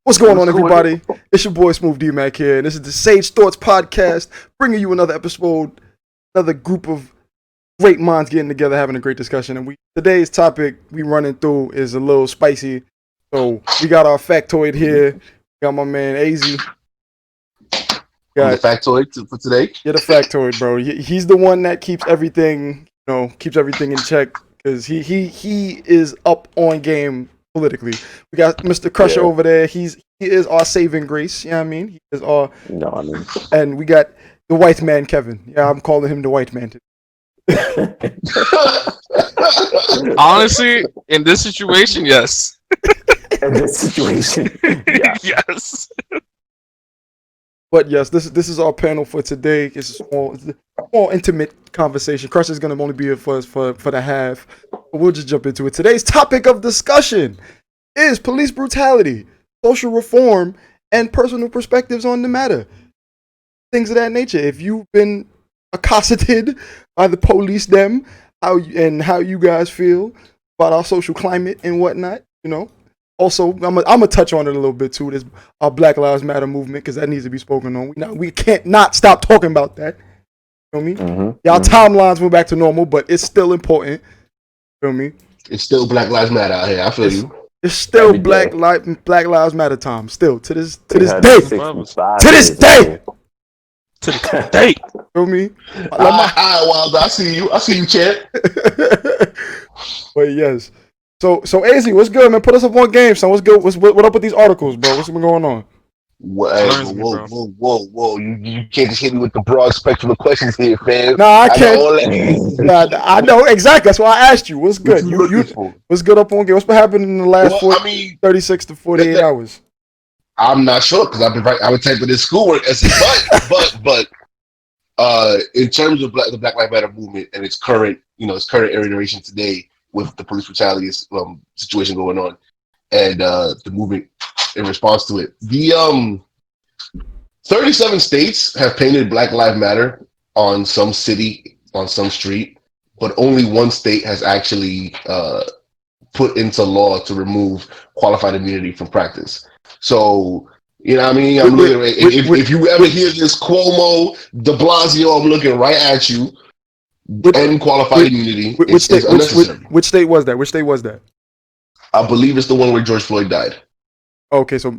What's going on, everybody? It's your boy Smooth D-Mac here, and this is the Sage Thoughts Podcast, bringing you another episode, another group of great minds getting together, having a great discussion. And today's topic we running through is a little spicy. So we got our factoid here. We got my man AZ. Got the factoid for today. Yeah, the factoid, bro. He's the one that keeps everything, in check because he is up on game politically. We got Mr. Crusher over there. He is our saving grace. You know what I mean? He is our. And we got the white man, Kevin. Yeah, I'm calling him the white man today. Honestly, in this situation, yes. In this situation, yeah. Yes. But yes, this is our panel for today. It's a more intimate conversation. Crusher is gonna only be here for the half. But we'll just jump into it. Today's topic of discussion is police brutality, social reform, and personal perspectives on the matter. Things of that nature. If you've been accosted by the police, how you guys feel about our social climate and whatnot, Also, I'm gonna touch on it a little bit too. This our Black Lives Matter movement because that needs to be spoken on. We can't not stop talking about that. Feel me? Y'all timelines went back to normal, but it's still important. Feel me? It's still Black Lives Matter out here. I feel you. It's still Black Lives Matter time. Still to this day. To this day. Feel me? I see you. I see you, champ. But yes. So AZ, what's good, man? Put us up on game, son. What's good? What up with these articles, bro? What's been going on? Whoa. You can't just hit me with the broad spectrum of questions here, fam. Nah, I can't. I know exactly. That's why I asked you. What's good? What's good up on game? What's been happening in the last 36 to 48 hours? I'm not sure because I would type of this schoolwork essay, but in terms of the Black Lives Matter movement and its current iteration today, with the police brutality situation going on and the movement in response to it. The 37 states have painted Black Lives Matter on some city, on some street, but only one state has actually put into law to remove qualified immunity from practice. So, you know what I mean? If you ever hear this Cuomo, de Blasio, I'm looking right at you. Unqualified immunity. Which state was that? I believe it's the one where George Floyd died. Okay, so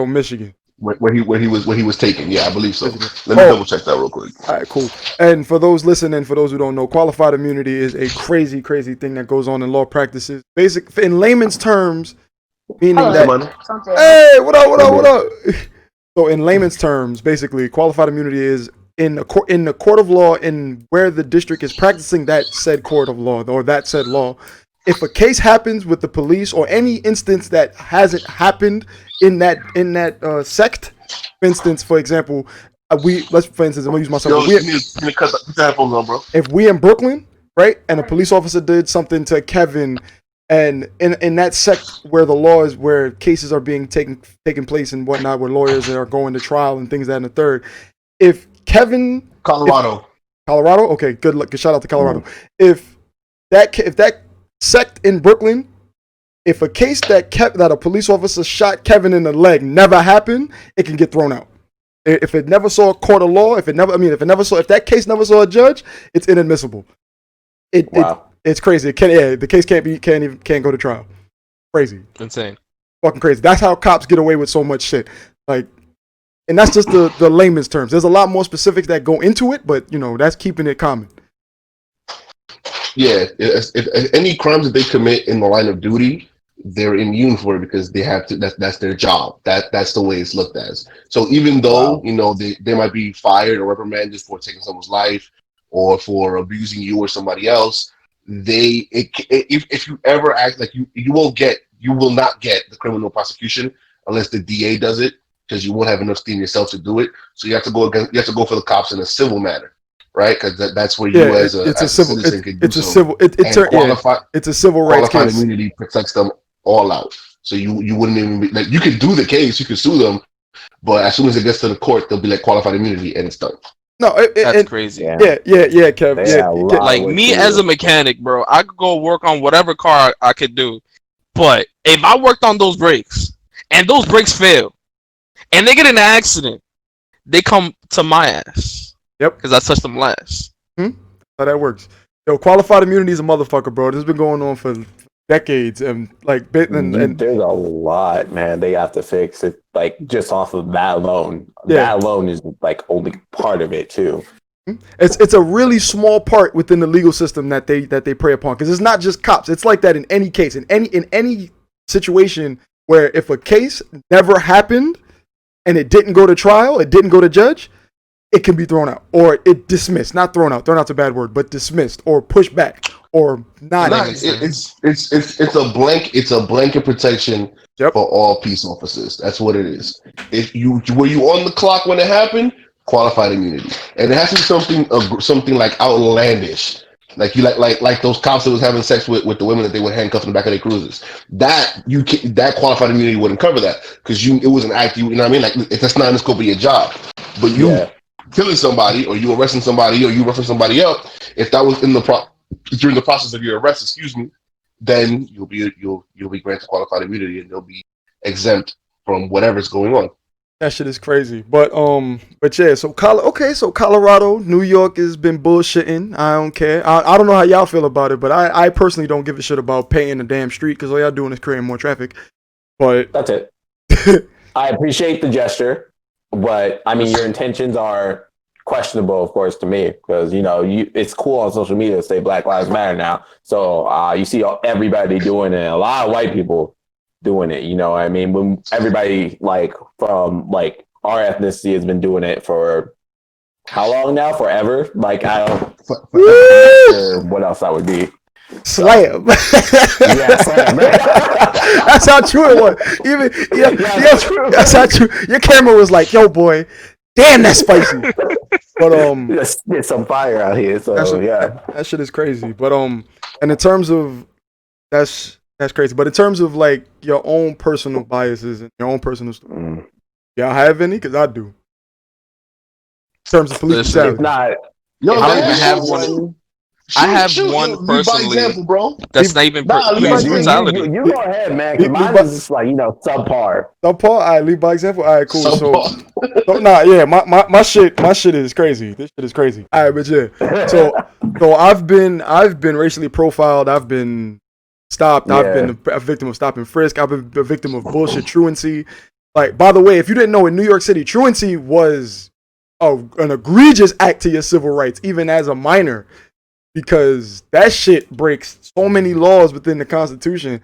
Michigan. Where he was taken. Yeah, I believe so. Let me double check that real quick. All right, cool. And for those listening, for those who don't know, qualified immunity is a crazy thing that goes on in law practices. In layman's terms, meaning hey, what up? So in layman's terms, basically, qualified immunity is in the court of law, in where the district is practicing that said court of law or that said law, if a case happens with the police or any instance that hasn't happened in that sect, for instance, for example, I'm gonna use myself. If we in Brooklyn, right, and a police officer did something to Kevin, and in that sect where the law is, where cases are being taken place and whatnot, where lawyers are going to trial and things that and the third, if Kevin, Colorado, okay, good luck. Shout out to Colorado. If that sect in Brooklyn, if a case that a police officer shot Kevin in the leg never happened, it can get thrown out. If it never saw a court of law, if that case never saw a judge, it's inadmissible. It's crazy. The case can't go to trial. Crazy. Insane. Fucking crazy. That's how cops get away with so much shit. And that's just the layman's terms. There's a lot more specifics that go into it, but that's keeping it common. Yeah, if any crimes that they commit in the line of duty, they're immune for it because they have to. That's their job. That's the way it's looked as. So even though they might be fired or reprimanded for taking someone's life or for abusing you or somebody else, if you ever act like you will not get the criminal prosecution unless the DA does it. Because you won't have enough steam yourself to do it, so you have to go for the cops in a civil manner, right? Because that's where you as a citizen can do it's a civil rights case. Qualified immunity protects them all out, so you wouldn't even be like, you could do the case, you could sue them, but as soon as it gets to the court, they'll be like qualified immunity and it's done. No, that's crazy. Yeah, Kev. Like me as a mechanic, bro, I could go work on whatever car I could do, but if I worked on those brakes and those brakes fail, and they get in an accident, they come to my ass. Yep. Because I touched them last. How that works. Yo, qualified immunity is a motherfucker, bro. This has been going on for decades, and like, there's a lot, man. They have to fix it, like just off of that alone. Yeah. That alone is like only part of it too. It's a really small part within the legal system that they prey upon, because it's not just cops. It's like that in any case, in any situation where if a case never happened and it didn't go to trial, it didn't go to judge, it can be thrown out or it dismissed. Not thrown out. Thrown out's a bad word, but dismissed or pushed back or not. It's a blanket protection for all peace officers. That's what it is. If you were you on the clock when it happened, qualified immunity, and it has to be something like outlandish, like you like those cops that was having sex with the women that they were handcuffed in the back of their cruisers. That qualified immunity wouldn't cover that because it was an act. You know what I mean? Like that's not in the scope of your job, but you killing somebody or you arresting somebody or you roughing somebody up, if that was in during the process of your arrest, then you'll be granted qualified immunity and they'll be exempt from whatever's going on. That shit is crazy. But yeah, so Colorado, New York has been bullshitting. I don't care. I don't know how y'all feel about it, but I personally don't give a shit about paying the damn street because all y'all doing is creating more traffic. But that's it. I appreciate the gesture. But I mean, your intentions are questionable, of course, to me, because it's cool on social media to say Black Lives Matter now. So you see everybody doing it, a lot of white people doing it. You know what I mean? When everybody from our ethnicity has been doing it for how long now? Forever? Like I don't know what else that would be. Slam. Yeah, slam. That's how true it was. That's how true. Your camera was like, "Yo, boy, damn, that's spicy." But it's some fire out here. So that shit is crazy. But and in terms of that's crazy. But in terms of like your own personal biases and your own personal story, y'all have any? Because I do. In terms of police brutality, it's not. I don't even have one. I have one personally, example, bro. That's not even police brutality. You go ahead, man. Because mine is just like subpar. Subpar. All right, lead by example. All right, cool. My shit is crazy. This shit is crazy. All right, but yeah. So I've been racially profiled. I've been stopped. Yeah. I've been a victim of stop and frisk. I've been a victim of bullshit truancy. Like, by the way, if you didn't know, in New York City, truancy was an egregious act to your civil rights, even as a minor. Because that shit breaks so many laws within the Constitution.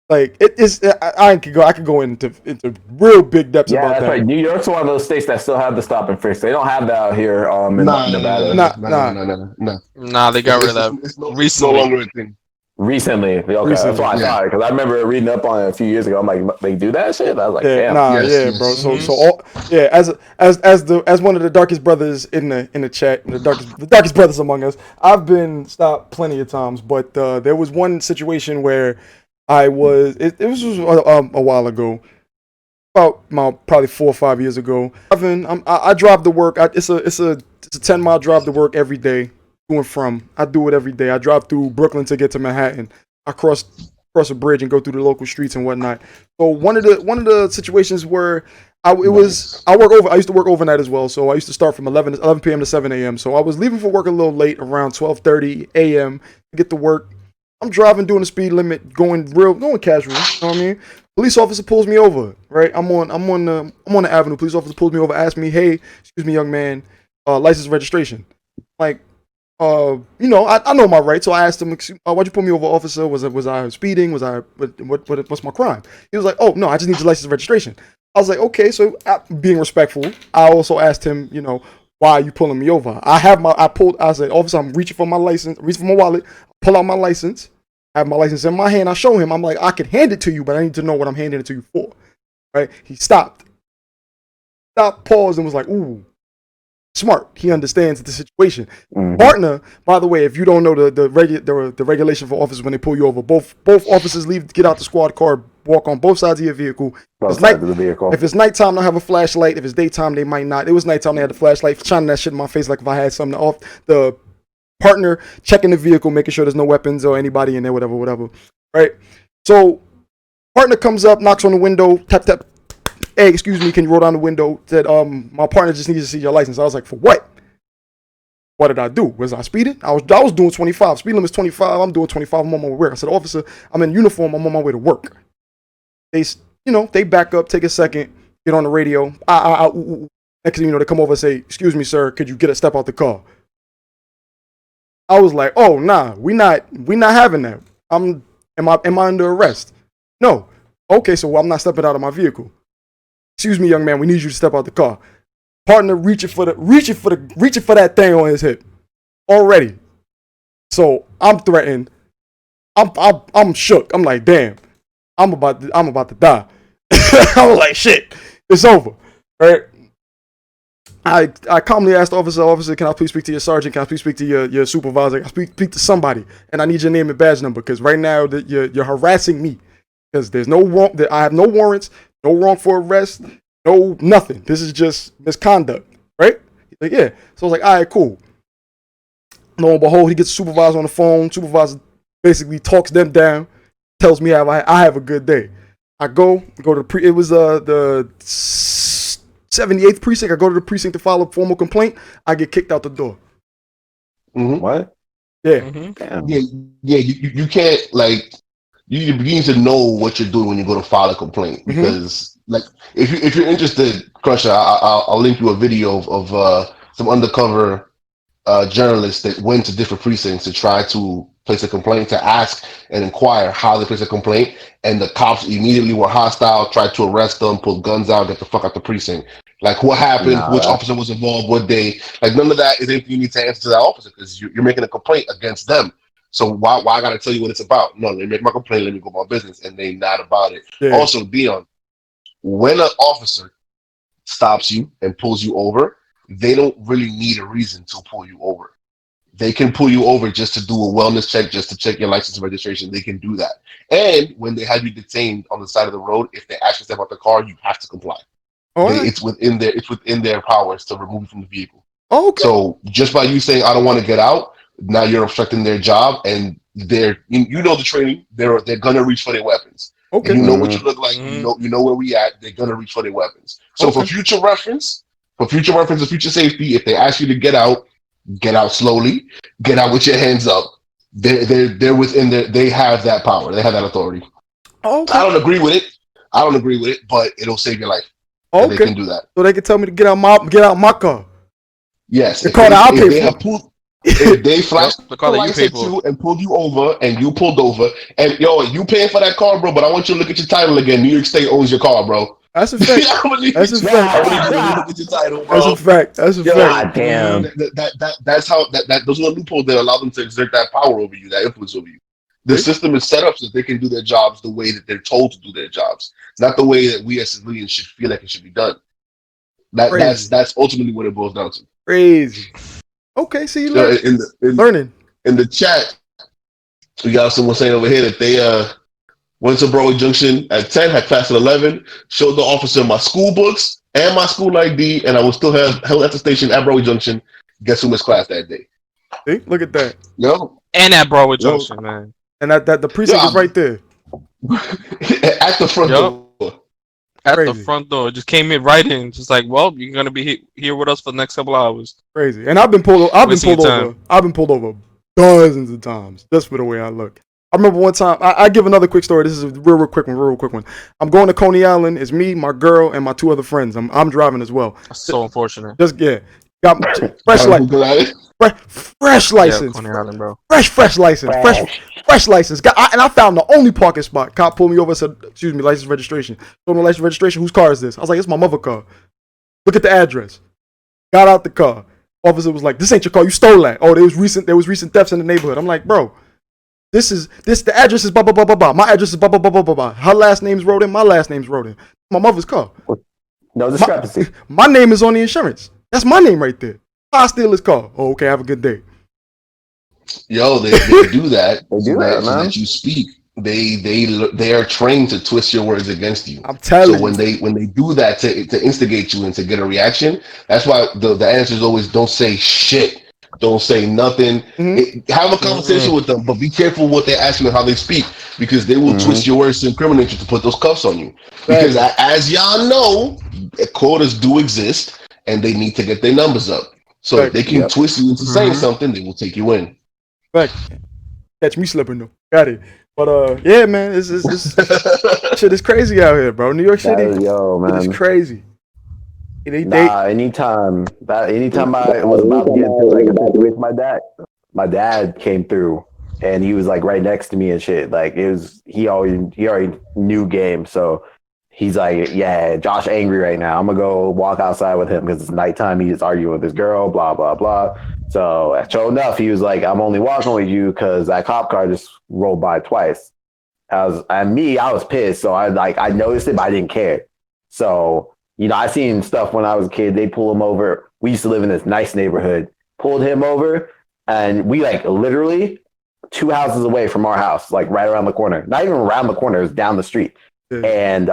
Like it is, I could go into real big depths about that. Yeah, that's right. New York's one of those states that still have the stop and frisk. They don't have that out here in Nevada. Nah, they got rid of that. It's no longer a thing. Recently, okay, that's why I thought it, because I remember reading up on it a few years ago. I'm like, they do that shit. I was like, damn. Bro. As one of the darkest brothers in the chat, the darkest brothers among us, I've been stopped plenty of times. But there was one situation where I was. It was a while ago, about probably 4 or 5 years ago. I drive to work. It's a 10-mile drive to work every day. I do it every day. I drive through Brooklyn to get to Manhattan. I cross a bridge and go through the local streets and whatnot. So one of the situations where I used to work overnight as well. So I used to start from 11 p.m. to 7 a.m. So I was leaving for work a little late, around 12:30 a.m. to get to work. I'm driving, doing the speed limit, going casual. You know what I mean? Police officer pulls me over. Right? I'm on the avenue. Police officer pulls me over, asks me, "Hey, excuse me, young man, license and registration." Like, I know my rights, so I asked him, "Why'd you pull me over, officer? Was I speeding? What's my crime?" He was like, "Oh no, I just need your license and registration." I was like, "Okay." So being respectful, I also asked him, "Why are you pulling me over?" I said, "Officer, I'm reaching for my license, reaching for my wallet, pull out my license, I have my license in my hand." I show him, I'm like, "I can hand it to you, but I need to know what I'm handing it to you for." Right? He stopped, paused, and was like, "Ooh. Smart." He understands the situation. Mm-hmm. Partner, by the way, if you don't know the regulation for officers when they pull you over, both officers get out the squad car, walk on both sides of your vehicle. If it's nighttime, they'll have a flashlight. If it's daytime, they might not. It was nighttime, they had the flashlight, shining that shit in my face like if I had something off. The partner checking the vehicle, making sure there's no weapons or anybody in there, whatever. Right? So Partner comes up, knocks on the window, tap tap. Hey, excuse me, can you roll down the window? Said, my partner just needs to see your license. I was like, for what? What did I do? Was I speeding? I was doing 25. Speed limit is 25. I'm doing 25. I'm on my way to work. I said, officer, I'm in uniform. I'm on my way to work. They back up, take a second, get on the radio. Next thing you know, they come over and say, excuse me, sir, could you get a step out the car? I was like, oh, nah, we not having that. Am I under arrest? No. Okay, so I'm not stepping out of my vehicle. Excuse me, young man, we need you to step out the car. Partner reaching for that thing on his hip already. So I'm threatened. I'm shook. I'm like, damn, I'm about to die. I'm like, shit, it's over. Right? I calmly asked the officer, can I please speak to your sergeant? Can I please speak to your supervisor? Can I speak to somebody? And I need your name and badge number, because right now you're harassing me. Because there's no wrong, I have no warrants, no wrongful arrest, no nothing. This is just misconduct, right? He's like, yeah. So I was like, all right, cool. Lo and behold, he gets the supervisor on the phone. Supervisor basically talks them down, tells me I have a good day. I go to it was the 78th precinct. I go to the precinct to file a formal complaint. I get kicked out the door. Mm-hmm. What? Yeah. Mm-hmm. Yeah. You can't, like, you need to know what you're doing when you go to file a complaint, because like if you're interested, Crusher, I'll link you a video of some undercover journalists that went to different precincts to try to place a complaint, to ask and inquire how they place a complaint, and the cops immediately were hostile, tried to arrest them, pull guns out, get the fuck out the precinct. Like, what happened? Which officer was involved? What day? Like, none of that is anything you need to answer to that officer, because you're making a complaint against them. So why I gotta tell you what it's about? No, let me make my complaint, let me go about my business, and they not about it. Yeah. Also, Dion, when an officer stops you and pulls you over, they don't really need a reason to pull you over. They can pull you over just to do a wellness check, just to check your license and registration. They can do that. And when they have you detained on the side of the road, if they ask you to step out the car, you have to comply. It's within their powers to remove you from the vehicle. Okay. So just by you saying I don't want to get out, now you're obstructing their job, and you know the training. They're gonna reach for their weapons. Okay. And you know what you look like. You know where we at. They're gonna reach for their weapons. So for future reference and future safety, if they ask you to get out slowly. Get out with your hands up. They're within their. They have that power. They have that authority. Okay. I don't agree with it, but it'll save your life. Okay. They can do that. So they can tell me to get out my car. Yes. The car that I pay for. If they flashed the lights at you and pulled you over, and you pulled over, and you paying for that car, bro, but I want you to look at your title again. New York State owns your car, bro. That's a fact. That's a fact. God damn. That's how those are the loopholes that allow them to exert that power over you, that influence over you. The system is set up so that they can do their jobs the way that they're told to do their jobs. It's not the way that we as civilians should feel like it should be done. That's ultimately what it boils down to. Crazy. Okay, so you learning. In the chat, we got someone saying over here that they went to Broadway Junction at 10, had class at 11, showed the officer my school books and my school ID, and I was still held at the station at Broadway Junction. Guess who missed class that day? See, look at that. Yo. And at Broadway Junction, man. And that the precinct is right there. At the front door. At the front door. Just came in right in. Just like, well, you're gonna be here with us for the next couple hours. Crazy. And I've been pulled over dozens of times just for the way I look. I remember one time, I give another quick story. This is a real quick one. I'm going to Coney Island. It's me, my girl, and my two other friends. I'm driving as well. That's so unfortunate. Got fresh license. Fresh license. Yeah, Coney Island, bro. Fresh license. Fresh license. And I found the only parking spot. Cop pulled me over and said, excuse me, license registration. Told me license registration. Whose car is this? I was like, it's my mother's car. Look at the address. Got out the car. Officer was like, this ain't your car. You stole that. Oh, there was recent thefts in the neighborhood. I'm like, bro, the address is blah, blah, blah, blah, blah. My address is blah, blah, blah, blah, blah, blah. Her last name's wrote in. My last name's wrote in. My mother's car. No discrepancy. My name is on the insurance. That's my name right there. I steal his car. Oh, okay, have a good day. Yo, they do that. They do that, man. So that you speak. They are trained to twist your words against you. I'm telling you. So when they do that to instigate you and to get a reaction, that's why the answer is always don't say shit Don't say nothing. Have a conversation with them, but be careful what they're asking and how they speak, because they will twist your words to incriminate you to put those cuffs on you. Because as y'all know, quotas do exist, and they need to get their numbers up. So if they can twist you into saying something, they will take you in. Right. Catch me slipping though. Got it. But yeah, man, it's shit is crazy out here, bro. New York City, man, it is crazy. Anytime I was about to get into like a situation with my dad came through, and he was like right next to me and shit. Like he already knew game, so he's like, yeah, Josh angry right now. I'm gonna go walk outside with him because it's nighttime. He's arguing with his girl, blah blah blah. So sure enough, he was like, I'm only walking with you because that cop car just rolled by twice. I was pissed, so I noticed it, but I didn't care. So. I seen stuff when I was a kid. They pull him over. We used to live in this nice neighborhood. Pulled him over, and we like literally 2 houses away from our house, like right around the corner. Not even around the corner, it was down the street. And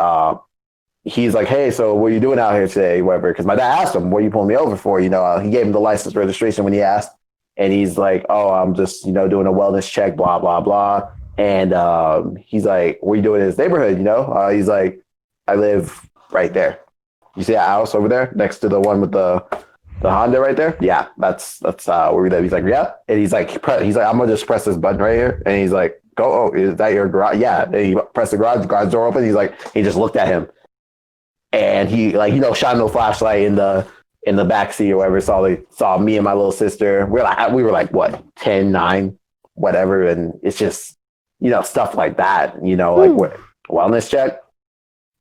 he's like, "Hey, so what are you doing out here today?" Whatever. Because my dad asked him, "What are you pulling me over for?" He gave him the license registration when he asked, and he's like, "Oh, I'm just doing a wellness check, blah blah blah." And he's like, "What are you doing in this neighborhood?" He's like, "I live right there." You see that house over there next to the one with the Honda right there? Yeah, that's where we live. He's like, yeah, and he's like, I'm gonna just press this button right here, and he's like, go. Oh, is that your garage? Yeah. And he pressed the garage door open. He's like, he just looked at him, and he shot no flashlight in the back seat or whatever. Saw me and my little sister. We were like what 10, 9, whatever, and it's just stuff like that. Like what wellness check.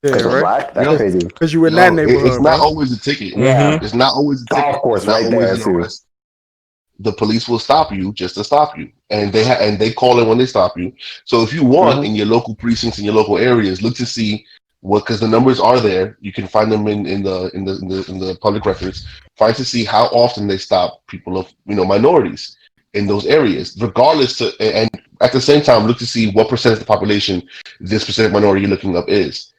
Yeah, right. Black? That's crazy. Because you were in that neighborhood. It's not always a ticket. Yeah. It's not always a ticket. Golf course right there too. The police will stop you just to stop you, and they call it when they stop you. So if you want in your local precincts, in your local areas, look to see because the numbers are there. You can find them in the public records. Find to see how often they stop people of minorities in those areas, regardless and at the same time look to see what percentage of the population this specific minority you're looking up is.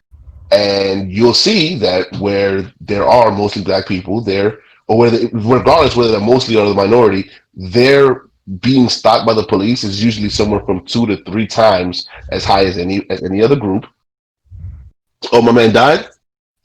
And you'll see that where there are mostly black people there, or regardless whether they're mostly or the minority, they're being stopped by the police is usually somewhere from 2 to 3 times as high as any other group. Oh, my man died?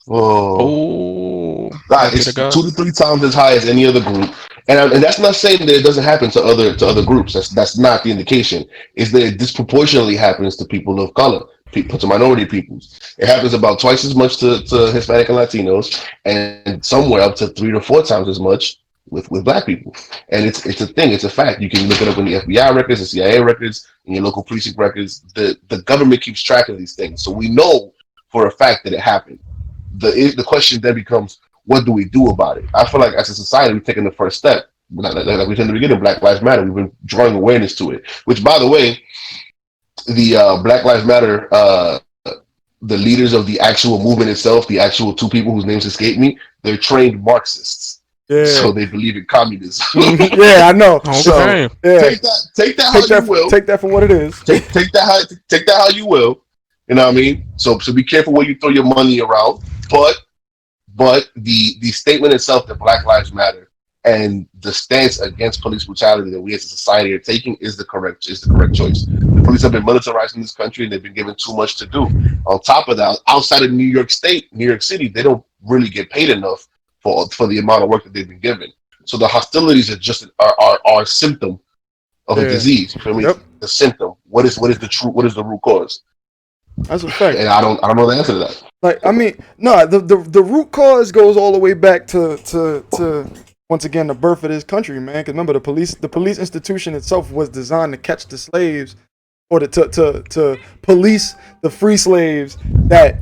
Oh. It's 2 to 3 times as high as any other group. And that's not saying that it doesn't happen to other groups. That's not the indication. It's that it disproportionately happens to people of color. To minority peoples. It happens about twice as much to Hispanic and Latinos, and somewhere up to 3 to 4 times as much with black people. And it's a thing, it's a fact. You can look it up in the FBI records, the CIA records, in your local precinct records. The government keeps track of these things. So we know for a fact that it happened. The question then becomes, what do we do about it? I feel like as a society, we've taken the first step. Like we said in the beginning, Black Lives Matter. We've been drawing awareness to it, which, by the way, the Black Lives Matter, the leaders of the actual movement itself, the actual 2 people whose names escape me, they're trained Marxists. Yeah. So they believe in communism. Yeah, I know. So take that how you will. Take that for what it is. Take that how you will. You know what I mean? So be careful where you throw your money around. But the statement itself that Black Lives Matter and the stance against police brutality that we as a society are taking is the correct choice. The police have been militarized in this country, and they've been given too much to do. On top of that, outside of New York City, they don't really get paid enough for the amount of work that they've been given. So the hostilities are just are a symptom of a disease. You feel me? Yep. The symptom. What is the root cause? That's a fact. And I don't know the answer to that. Like, I mean, no, the root cause goes all the way back to once again the birth of this country, man. Because remember, the police institution itself was designed to catch the slaves, or to police the free slaves that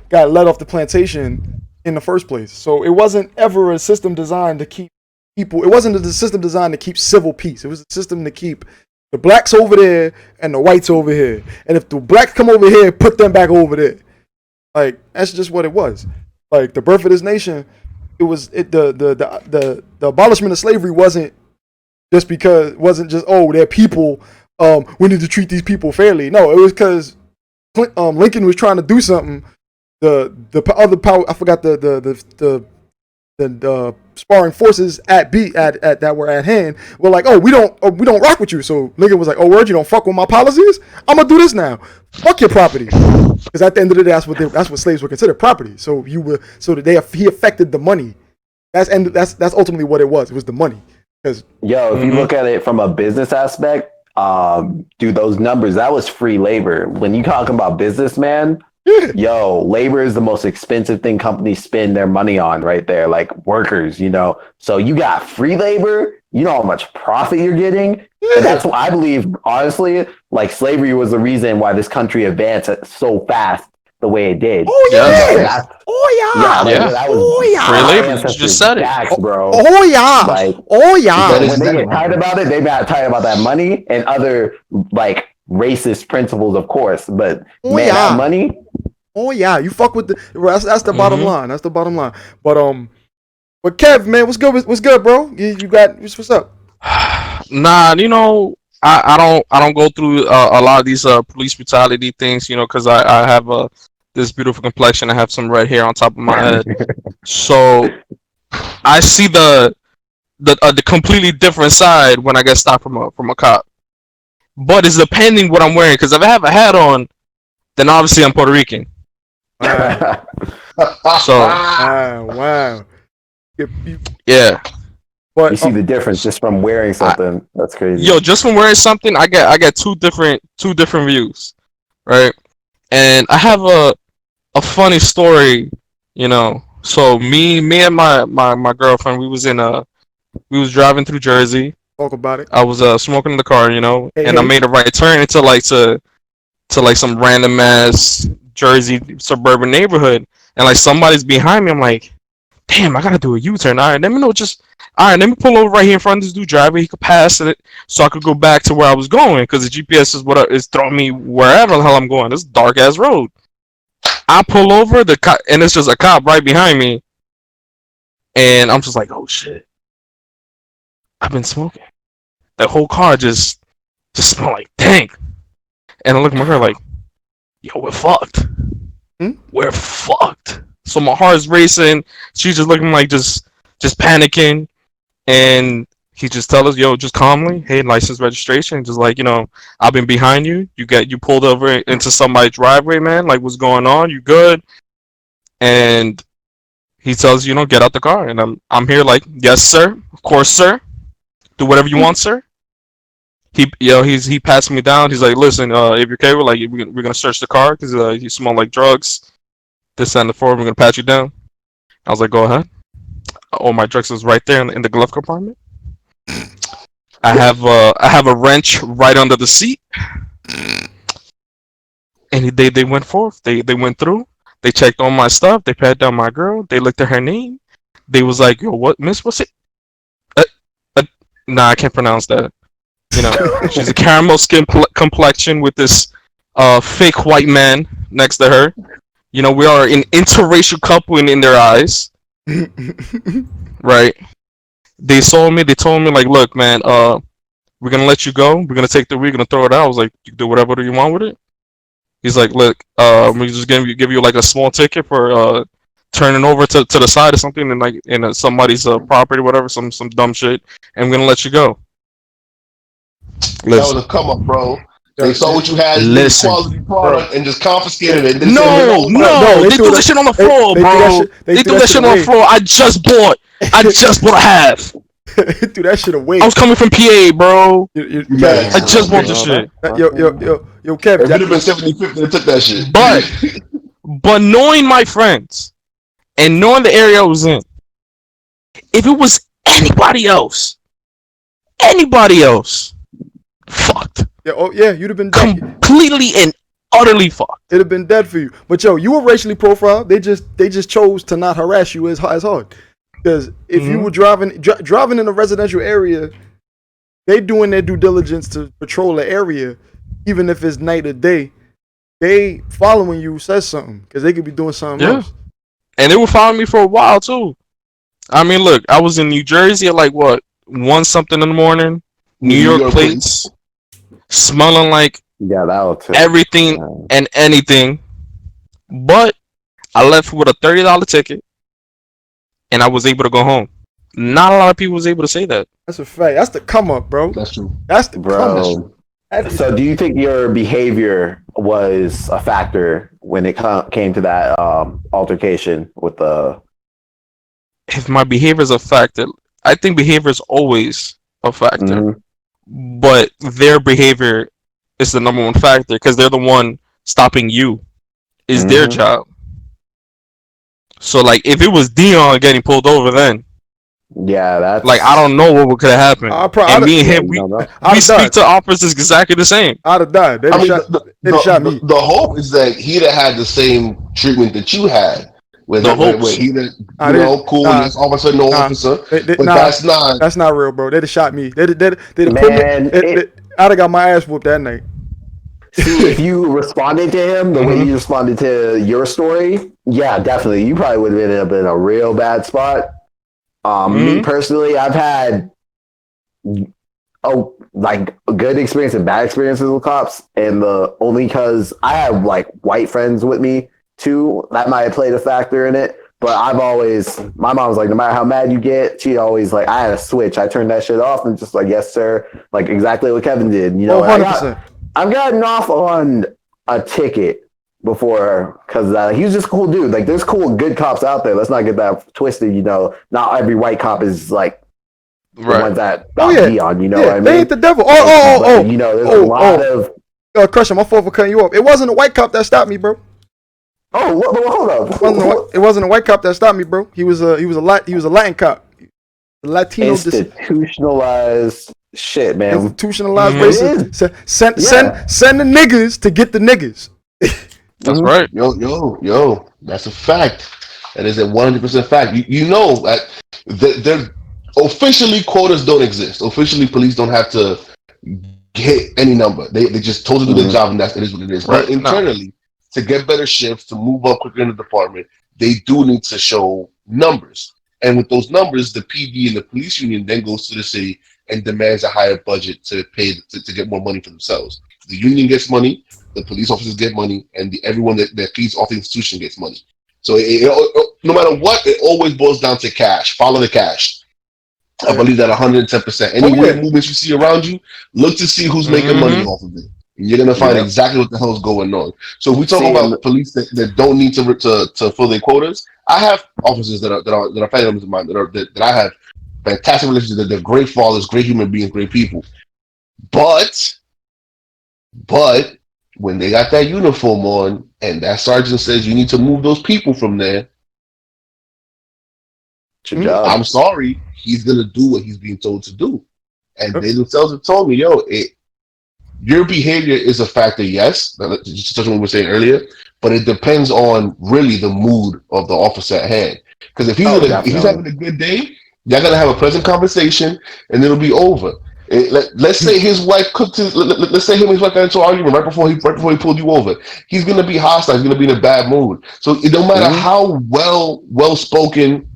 got let off the plantation in the first place. So it wasn't ever a system designed to keep people. It wasn't a system designed to keep civil peace. It was a system to keep the blacks over there and the whites over here. And if the blacks come over here, put them back over there. Like, that's just what it was. Like, the birth of this nation, the abolishment of slavery wasn't just they're people, we need to treat these people fairly. No, it was because Lincoln was trying to do something. The other power, I forgot the the sparring forces at that were at hand were like, oh, we don't rock with you. So nigga was like, oh, word, you don't fuck with my policies? I'm gonna do this now. Fuck your property. Because at the end of the day, that's what slaves were considered, property. So he affected the money. That's ultimately what it was. It was the money. Because if you look at it from a business aspect, dude, those numbers, that was free labor. When you talking about businessman, labor is the most expensive thing companies spend their money on right there, like workers, So you got free labor, you know how much profit you're getting. Yeah. And that's what I believe, honestly, like slavery was the reason why this country advanced so fast the way it did. Oh yeah. That was free labor. You just said it. Backs, bro. Oh yeah. Like, when they get tired about it, they got tired about that money and other like racist principles, of course. But that money. Oh yeah, you fuck with that's the bottom line. That's the bottom line. But Kev, man, what's good, bro? You got what's up? Nah, I don't go through a lot of these police brutality things, because I have this beautiful complexion. I have some red hair on top of my head, so I see the completely different side when I get stopped from a cop. But it's depending what I'm wearing, because if I have a hat on, then obviously I'm Puerto Rican. Wow. Wow. Yeah. But you see the difference just from wearing something. That's crazy. Yo, just from wearing something, I get two different views, right? And I have a funny story, So me and my girlfriend, we was driving through Jersey. Talk about it. I was smoking in the car, and I made a right turn into some random ass Jersey suburban neighborhood, and like somebody's behind me. I'm like, damn, I gotta do a U-turn. All right, let me pull over right here in front of this dude driver. He could pass it, so I could go back to where I was going, because the GPS is throwing me wherever the hell I'm going. This dark ass road. I pull over and it's just a cop right behind me, and I'm just like, oh shit, I've been smoking. The whole car just smelled like dank. And I look at my girl like, yo, we're fucked. We're fucked. So my heart's racing. She's just looking like just panicking. And he just tells us, yo, just calmly, hey, license registration. Just like, I've been behind you. You pulled over into somebody's driveway, man. Like, what's going on? You good? And he tells you, get out the car. And I'm here like, yes, sir. Of course, sir. Do whatever you want, sir. He passed me down. He's like, listen, if you're okay, we're gonna search the car because you smell like drugs. This and the four, we're gonna pat you down. I was like, go ahead. Oh, my drugs is right there in the glove compartment. I have a wrench right under the seat. And they went forth. They went through. They checked all my stuff. They pat down my girl. They looked at her name. They was like, yo, what, miss? What's it? Nah, I can't pronounce that. She's a caramel skin complexion with this fake white man next to her. We are an interracial couple in their eyes. Right? They told me like, look, man, we're gonna let you go. We're gonna take we're gonna throw it out. I was like, you do whatever you want with it. He's like, look, we're just gonna give you like a small ticket for turning over to the side or something and like in somebody's property, whatever, some dumb shit, and we're gonna let you go. That was a come up, bro. They saw what you had, quality product, and just confiscated it. No, they threw that shit on the floor, bro. They threw that shit on the floor. I just bought a half. Threw that shit away. I was coming from PA, bro. I just bought the shit. Yo, Kevin. It would have been 70-50 that took that shit. But knowing my friends and knowing the area I was in, if it was anybody else, fucked. Yeah, you'd have been dead. Completely and utterly fucked. It'd have been dead for you. But yo, you were racially profiled. They just chose to not harass you as hard. Because if you were driving in a residential area, they doing their due diligence to patrol the area, even if it's night or day. They following you says something because they could be doing something else. And they were following me for a while too. I mean, look, I was in New Jersey at like 1 something in the morning. New York plates, smelling like everything and anything. But I left with a $30 ticket and I was able to go home. Not a lot of people was able to say that. That's a fact. That's the come up, bro. That's true. That's the come up. So do you think your behavior was a factor when it came to that altercation with the... If my behavior is a factor, I think behavior is always a factor. But their behavior is the number one factor because they're the one stopping you. Is their job. So, like, if it was Dion getting pulled over, then that's like I don't know what could have happened. And me and him, we speak to officers exactly the same. I'd have died. They'd shot me. The hope is that he'd have had the same treatment that you had. With he, cool. Yes, officer, no officer. That's not real, bro. They'd have shot me. They'd have put me. I'd have got my ass whooped that night. See, if you responded to him the way you responded to your story, yeah, definitely, you probably would have ended up in a real bad spot. Me personally, I've had good experience and bad experiences with cops, and only because I have like white friends with me too, that might have played a factor in it. But my mom was like, no matter how mad you get, she'd always like, I had a switch. I turned that shit off and just like, yes, sir. Like exactly what Kevin did. 100%. I've gotten off on a ticket before because he was just a cool dude. Like there's good cops out there. Let's not get that twisted. Not every white cop is like the ones that Dion. What I mean? They ain't the devil. There's a lot of. Crush him. My fault for cutting you off. It wasn't a white cop that stopped me, bro. Hold up. It wasn't a white cop that stopped me, bro. He was a Latin cop. Latino institutionalized shit, man. Institutionalized racism. Send the niggas to get the niggas. That's right. Yo, that's a fact. That is a 100% fact. You know that they're officially quotas don't exist. Officially, police don't have to hit any number. They just told you to do their job, and it is what it is. Right. But internally, to get better shifts, to move up quicker in the department, they do need to show numbers. And with those numbers, the PD and the police union then goes to the city and demands a higher budget to pay to get more money for themselves. The union gets money, the police officers get money, and everyone that feeds off the institution gets money. So no matter what, it always boils down to cash. Follow the cash. I believe that 110%. Any movements you see around you, look to see who's making money off of it. And you're gonna find exactly what the hell is going on. So if we talk about police that don't need to fill their quotas, I have officers that are family members of mine that I have fantastic relationships. That they're great fathers, great human beings, great people. But when they got that uniform on and that sergeant says you need to move those people from there, I'm sorry, he's gonna do what he's being told to do. And they themselves have told me, your behavior is a factor, yes, just touching on what we were saying earlier, but it depends on really the mood of the officer at hand. Because if he's having a good day, y'all gonna have a pleasant conversation, and it'll be over. Let's say his wife cooked his. Let's say him and his wife got into an argument right before he pulled you over. He's gonna be hostile. He's gonna be in a bad mood. So it don't matter how well spoken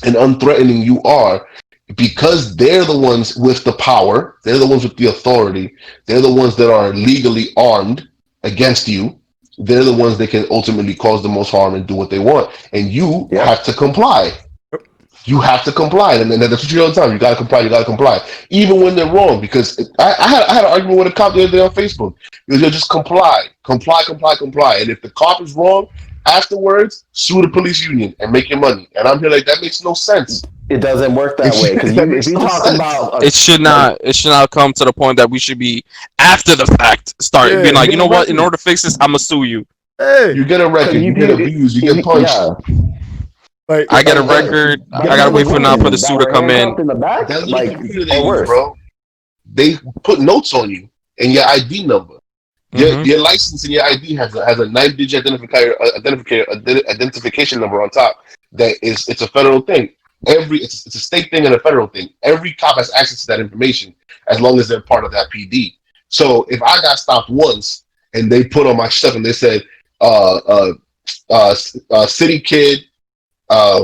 and unthreatening you are, because they're the ones with the power, they're the ones with the authority, they're the ones that are legally armed against you, they're the ones that can ultimately cause the most harm and do what they want. And you have to comply. You have to comply. And that's what you hear all the time. You gotta comply, even when they're wrong. Because I had an argument with a cop the other day on Facebook. He was just comply. And if the cop is wrong, afterwards, sue the police union and make your money. And I'm here like, that makes no sense. It doesn't work that way, because if you talk about it should not come to the point that we should be after the fact being like, you know what, in order to fix this, I'm gonna sue you. Hey, you get a record, you get abused, you get punched. Like, I get a record, I gotta wait for the suit to come in. That's like worse, bro. They put notes on you and your ID number. Your license and your ID has a 9-digit identification number on top. It's a federal thing. It's a state thing and a federal thing. Every cop has access to that information as long as they're part of that PD. So if I got stopped once and they put on my stuff and they said, city kid, a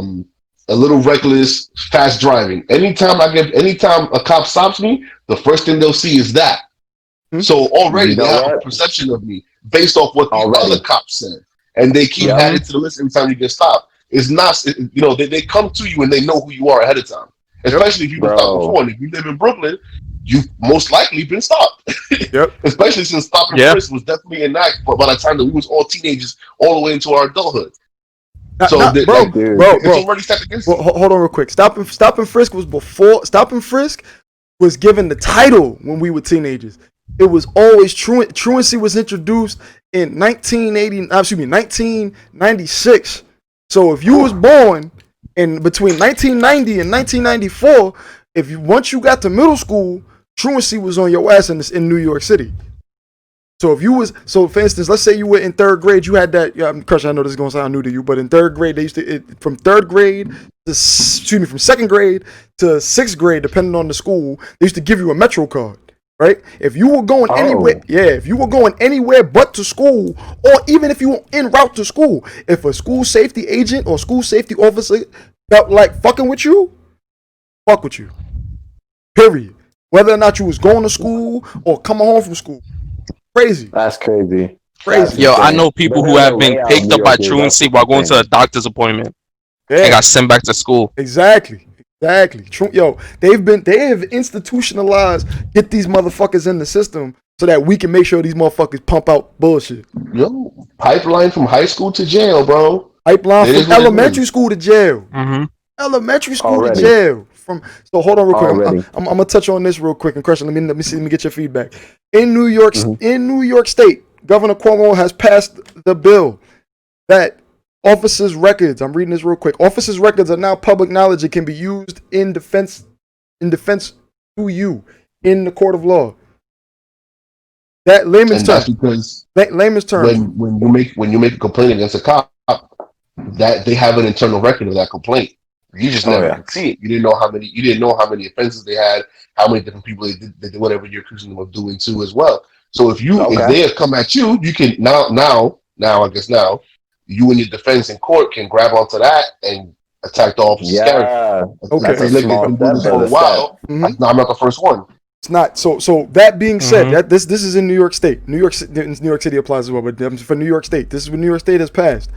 little reckless, fast driving. Anytime a cop stops me, the first thing they'll see is that. So already they have a perception of me based off what the other cops said, and they keep adding to the list every time you get stopped. it's not. They come to you and they know who you are ahead of time. Especially if you've been stopped before, and if you live in Brooklyn, you most likely been stopped. Yep. Especially since stop and frisk was definitely an act, but by the time that we was all teenagers, all the way into our adulthood. It's already set against you. Hold on real quick. Stop and frisk was before. Stop and frisk was given the title when we were teenagers. It was always truancy was introduced in 1996. So if you was born in between 1990 and 1994, once you got to middle school, truancy was on your ass in New York City. So for instance, let's say you were in third grade, you had that. Yeah, Crush, I know this is gonna sound new to you, but in third grade, they used to from second grade to sixth grade, depending on the school, they used to give you a Metro card, right? If you were going anywhere but to school, or even if you were en route to school, if a school safety agent or school safety officer felt like fucking with you, fuck with you. Period. Whether or not you was going to school or coming home from school. Crazy. That's crazy. Yo, I know people who have been picked up by truancy while going to a doctor's appointment and got sent back to school. Exactly. Yo, they have institutionalized get these motherfuckers in the system so that we can make sure these motherfuckers pump out bullshit. Yo, pipeline from high school to jail, bro. Pipeline from elementary school to jail. Mm-hmm. Elementary school to jail. So hold on real quick. I'm gonna touch on this real quick and question. Let me get your feedback. In New York State, Governor Cuomo has passed the bill that officers' records. I'm reading this real quick. Officers' records are now public knowledge and can be used in defense to you in the court of law. That layman's term. That's because layman's term. When you make a complaint against a cop, that they have an internal record of that complaint. You just never could see it. You didn't know how many offenses they had, how many different people they did whatever you're accusing them of doing too as well. So if they have come at you, you can now you and your defense in court can grab onto that and attack the officer's character. Okay. They've been doing this for a while. Mm-hmm. I'm not the first one. It's not. So that being said, that this is in New York State. New York City applies as well, but for New York State, this is what New York State has passed.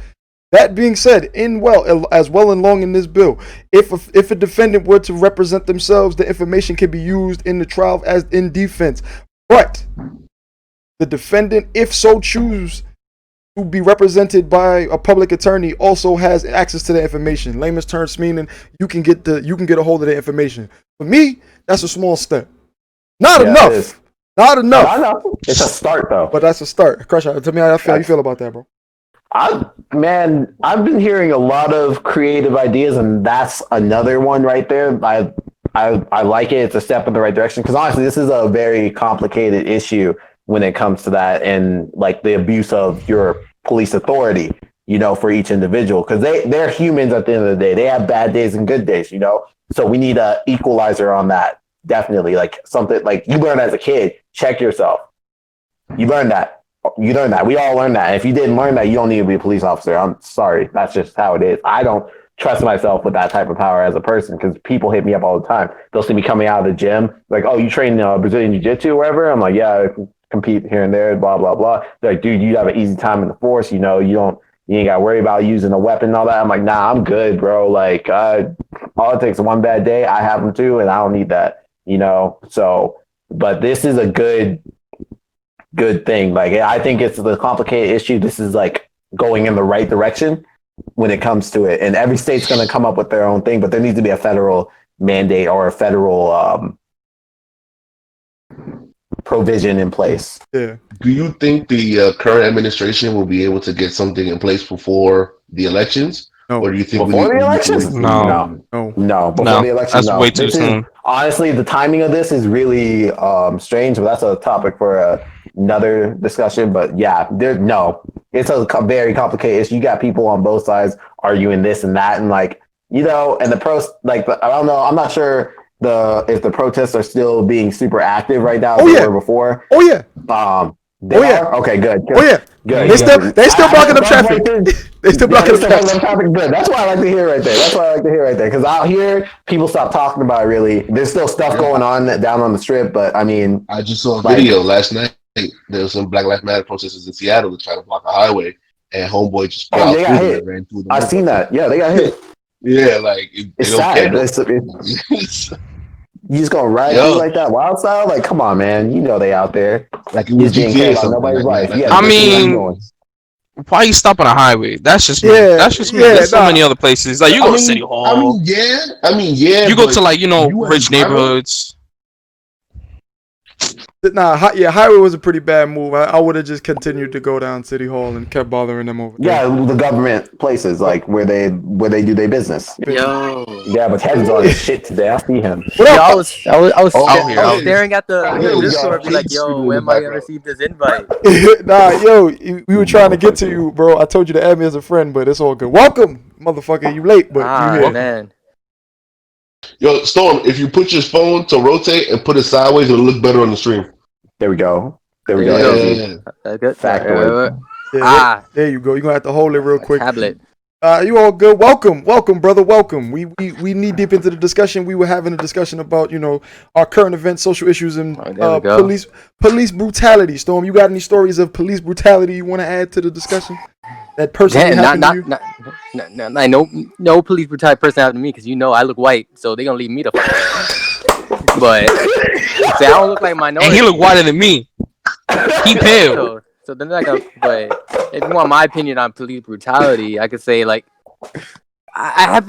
That being said, as well and long in this bill, if a defendant were to represent themselves, the information can be used in the trial as in defense. But the defendant, if so choose to be represented by a public attorney, also has access to the information. Layman's terms meaning you can get a hold of the information. For me, that's a small step. Not enough. Not enough. I know. It's a start though. But that's a start. Crush, tell me how you feel about that, bro. I've been hearing a lot of creative ideas, and that's another one right there. I like it. It's a step in the right direction because honestly, this is a very complicated issue when it comes to that and like the abuse of your police authority, for each individual because they're humans at the end of the day. They have bad days and good days, So we need a equalizer on that. Definitely, like something like you learn as a kid. Check yourself. You learn that. We all learn that. And if you didn't learn that, you don't need to be a police officer. I'm sorry. That's just how it is. I don't trust myself with that type of power as a person because people hit me up all the time. They'll see me coming out of the gym. Like, oh, you train Brazilian Jiu-Jitsu or whatever? I'm like, yeah, I compete here and there, blah, blah, blah. They're like, dude, you have an easy time in the force. You ain't got to worry about using a weapon and all that. I'm like, nah, I'm good, bro. Like, all it takes is one bad day. I have them too, and I don't need that, So, but this is a good thing. Like, I think it's the complicated issue. This is like going in the right direction when it comes to it. And every state's going to come up with their own thing, but there needs to be a federal mandate or a federal provision in place. Yeah. Do you think the current administration will be able to get something in place before the elections? No. Or do you think before the elections? No. Before the elections, that's way too soon. Honestly, the timing of this is really strange, but that's a topic for another discussion. But yeah, it's a very complicated issue. You got people on both sides arguing this and that, and like and the I don't know. I'm not sure if the protests are still being super active right now as they were before. Oh yeah. They are? Okay, good. Oh yeah. Good. They still blocking up traffic. They still blocking up traffic. Good. That's what I like to hear right there. Because out here, people stop talking about it. Really, there's still stuff going on down on the strip. But I mean, I just saw a video last night. There was some Black Lives Matter protesters in Seattle that trying to block a highway, and homeboy just they got hit. ran through the I seen that. Yeah, they got hit. Yeah, like it's sad. You just gonna ride through like that wild style? Like, come on, man. You know they out there. Like it was GTA or something. Nobody's life. I mean, why you stop on a highway? That's just me. That's just me. There's so many other places. Like you go to City Hall. I mean, yeah. You go to like rich neighborhoods. Nah, highway was a pretty bad move. I would have just continued to go down City Hall and kept bothering them over there. Yeah, the government places like where they do their business. Yo. Yeah, but Ted's on his shit today. I see him. I was staring at the Discord, be like, yo, when am I gonna receive this invite? Nah, yo, we were trying to get to you, bro. I told you to add me as a friend, but it's all good. Welcome, motherfucker. You late, but you here. Man. Yo, Storm, if you put your phone to rotate and put it sideways, it'll look better on the stream. There we go. Yeah. That's good. Factoid. There you go. You're going to have to hold it real quick. Tablet. You all good? Welcome, brother. Welcome. We knee deep into the discussion. We were having a discussion about, our current events, social issues, and police brutality. Storm, you got any stories of police brutality you want to add to the discussion? That personally happened to you? No police brutality person happened to me because I look white, so they gonna leave me the fuck out. But see, I don't look like minority. And he look whiter than me. He pale. So then but if you want my opinion on police brutality, I could say like I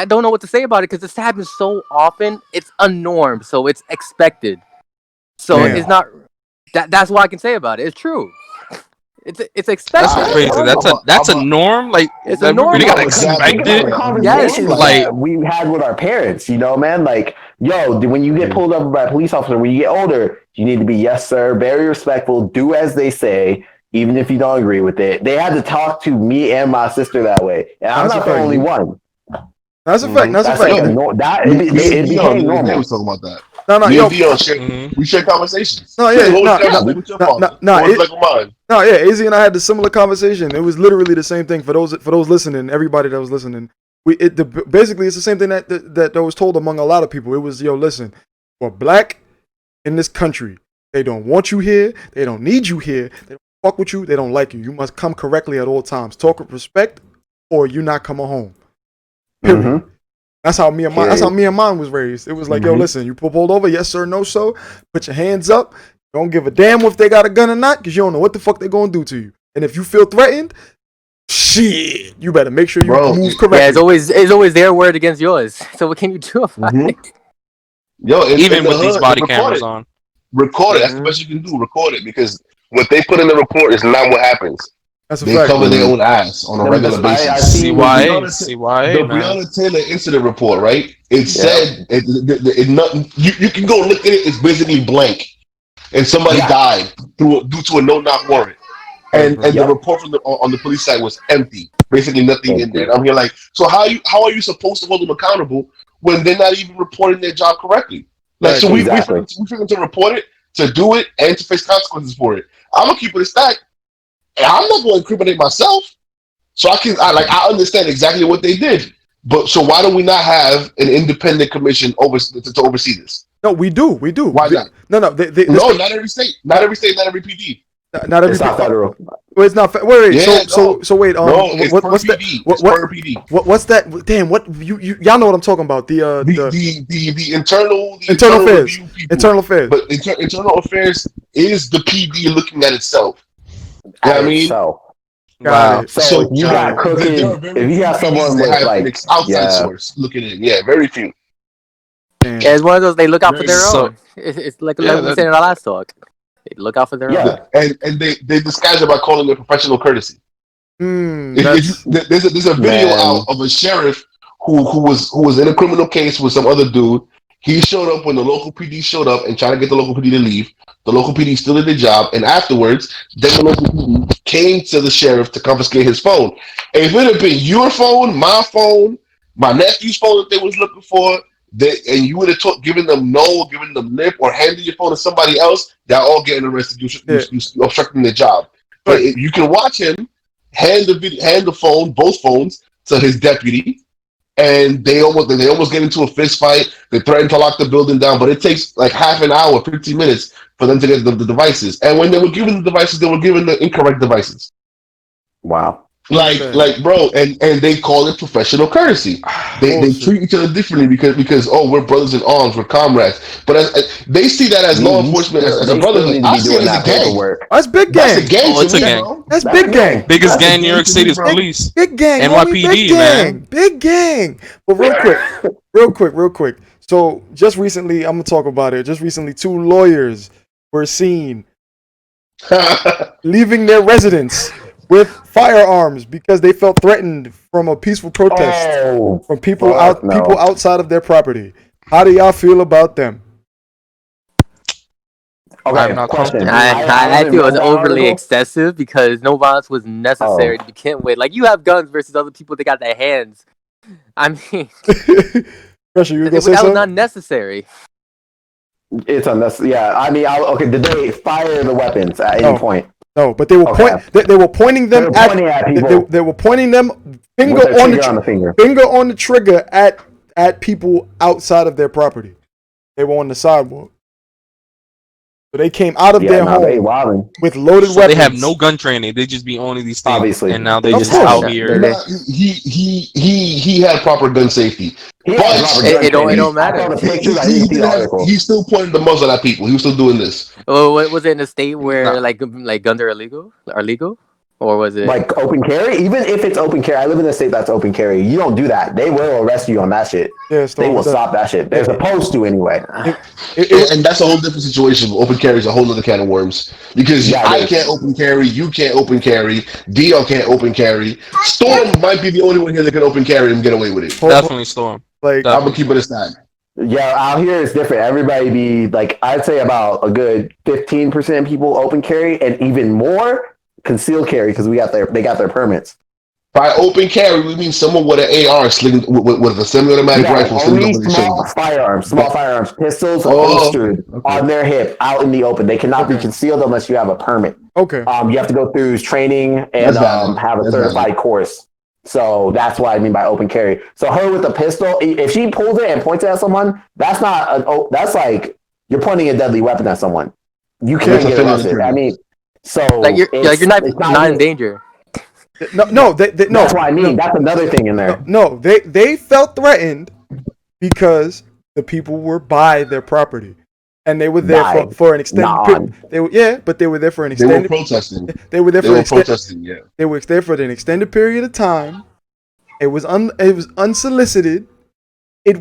don't know what to say about it because this happens so often. It's a norm, so it's expected. So it's not that's what I can say about it. It's true. It's expected. That's crazy. That's a norm. Like it's a norm. Really gotta expect it. Like we had with our parents, man. Like, yo, when you get pulled over by a police officer, when you get older, you need to be yes, sir, very respectful, do as they say, even if you don't agree with it. They had to talk to me and my sister that way, and I'm not the only one. That's a fact. That's a fact. It became normal. We was talking about that. No, we share conversations. AZ and I had the similar conversation. It was literally the same thing for those listening. Everybody that was listening, basically it's the same thing that was told among a lot of people. It was, listen, we're black in this country. They don't want you here. They don't need you here. They don't fuck with you. They don't like you. You must come correctly at all times. Talk with respect, or you're not coming home. Period. Mm-hmm. That's how me and mine was raised. It was like, yo, listen, you pulled over, yes sir, no so. Put your hands up. Don't give a damn if they got a gun or not, because you don't know what the fuck they're gonna do to you. And if you feel threatened, shit, you better make sure you move correctly. Yeah, it's always their word against yours. So what can you do about it? Yo, even with these body cameras on, record it. That's the best you can do. Record it, because what they put in the report is not what happens. They cover their own ass on a regular basis. I see why. The Breonna Taylor incident report, right? It said you can go look at it. It's basically blank, and somebody died due to a no-knock warrant. And the report from on the police side was empty, basically nothing in there. And I'm here like, so how are you supposed to hold them accountable when they're not even reporting their job correctly? Like, so we figured to report it, to do it, and to face consequences for it. I'm gonna keep it a stack. And I'm not going to incriminate myself, so I understand exactly what they did. But so why do we not have an independent commission to oversee this? No, we do. Why not? No, not every state, not every PD. Not every it's not federal. Well, it's not. Wait. So wait. It's what's per PD. Per PD. What's that? Damn. What y'all know what I'm talking about? The internal affairs. Internal affairs. But internal affairs is the PD looking at itself. I mean, wow. So you got cooking. If you got someone with like outside source looking in, very few. Yeah, it's one of those. They look out for their own. It's like we said in our last talk. They look out for their own. And they disguise it by calling it professional courtesy. There's a video out of a sheriff who was in a criminal case with some other dude. He showed up when the local PD showed up and tried to get the local PD to leave. The local PD still did the job, and afterwards, then the local PD came to the sheriff to confiscate his phone. And if it had been your phone, my nephew's phone that they was looking for, and you would have given them lip, or handed your phone to somebody else, they're all getting arrested. You obstructing their job. But you can watch him hand the phone, both phones, to his deputy. And they almost get into a fist fight. They threaten to lock the building down, but it takes like half an hour, 15 minutes for them to get the devices. And when they were given the devices, they were given the incorrect devices. Wow. Like, bro, and they call it professional courtesy. They treat each other differently because we're brothers in arms, we're comrades. But they see that as law enforcement as a brotherhood. I see it as a gang. That's big gang. That's a gang. Oh, it's a gang. Bro. That's big gang. Biggest gang in New York City is police. Big gang. NYPD, big gang. Big gang. But real quick. So just recently, I'm gonna talk about it. Just recently, 2 lawyers were seen leaving their residence with firearms because they felt threatened from a peaceful protest from people outside of their property. How do y'all feel about them? Okay, question. I feel it was overly excessive because no violence was necessary to begin with. Like, you have guns versus other people that got their hands. I mean, Pressure, you that was not necessary. It's unnecessary. Yeah, I mean, did they fire the weapons at any point? No, but they were they were pointing them at people. They were pointing them finger on the trigger at people outside of their property. They were on the sidewalk. So they came out of their home with loaded weapons. They have no gun training. They just be owning these things, obviously, and now they just out here. He had proper gun safety. It don't matter. He's still pointing the muzzle at people. He was still doing this. Oh, was it in a state where like guns are illegal? Or was it like open carry? Even if it's open carry, I live in a state that's open carry. You don't do that. They will arrest you on that shit. Yeah, they will stop that shit. They're supposed to anyway. And that's a whole different situation. Open carry is a whole other can of worms because I can't open carry, you can't open carry, Dio can't open carry. Storm might be the only one here that can open carry and get away with it. Definitely Storm. I'm gonna keep it a stack. Yeah, out here it's different. Everybody be like, I'd say about a good 15% of people open carry, and even more concealed carry because they got their permits. By open carry, we mean someone with an AR slinging with a semi-automatic rifle. Only small firearms, pistols holstered on their hip, out in the open. They cannot be concealed unless you have a permit. Okay. You have to go through training and have a certified course. So that's what I mean by open carry. So her with a pistol, if she pulls it and points it at someone, that's that's like you're pointing a deadly weapon at someone. You can't get arrested. I mean. So like you're not in danger. No, that's what I mean. That's another thing in there. No, they felt threatened because the people were by their property, and they were there for an extended period. But they were there for an extended. They were protesting. They were there for protesting. Yeah, they were there for an extended period of time. It was unsolicited. It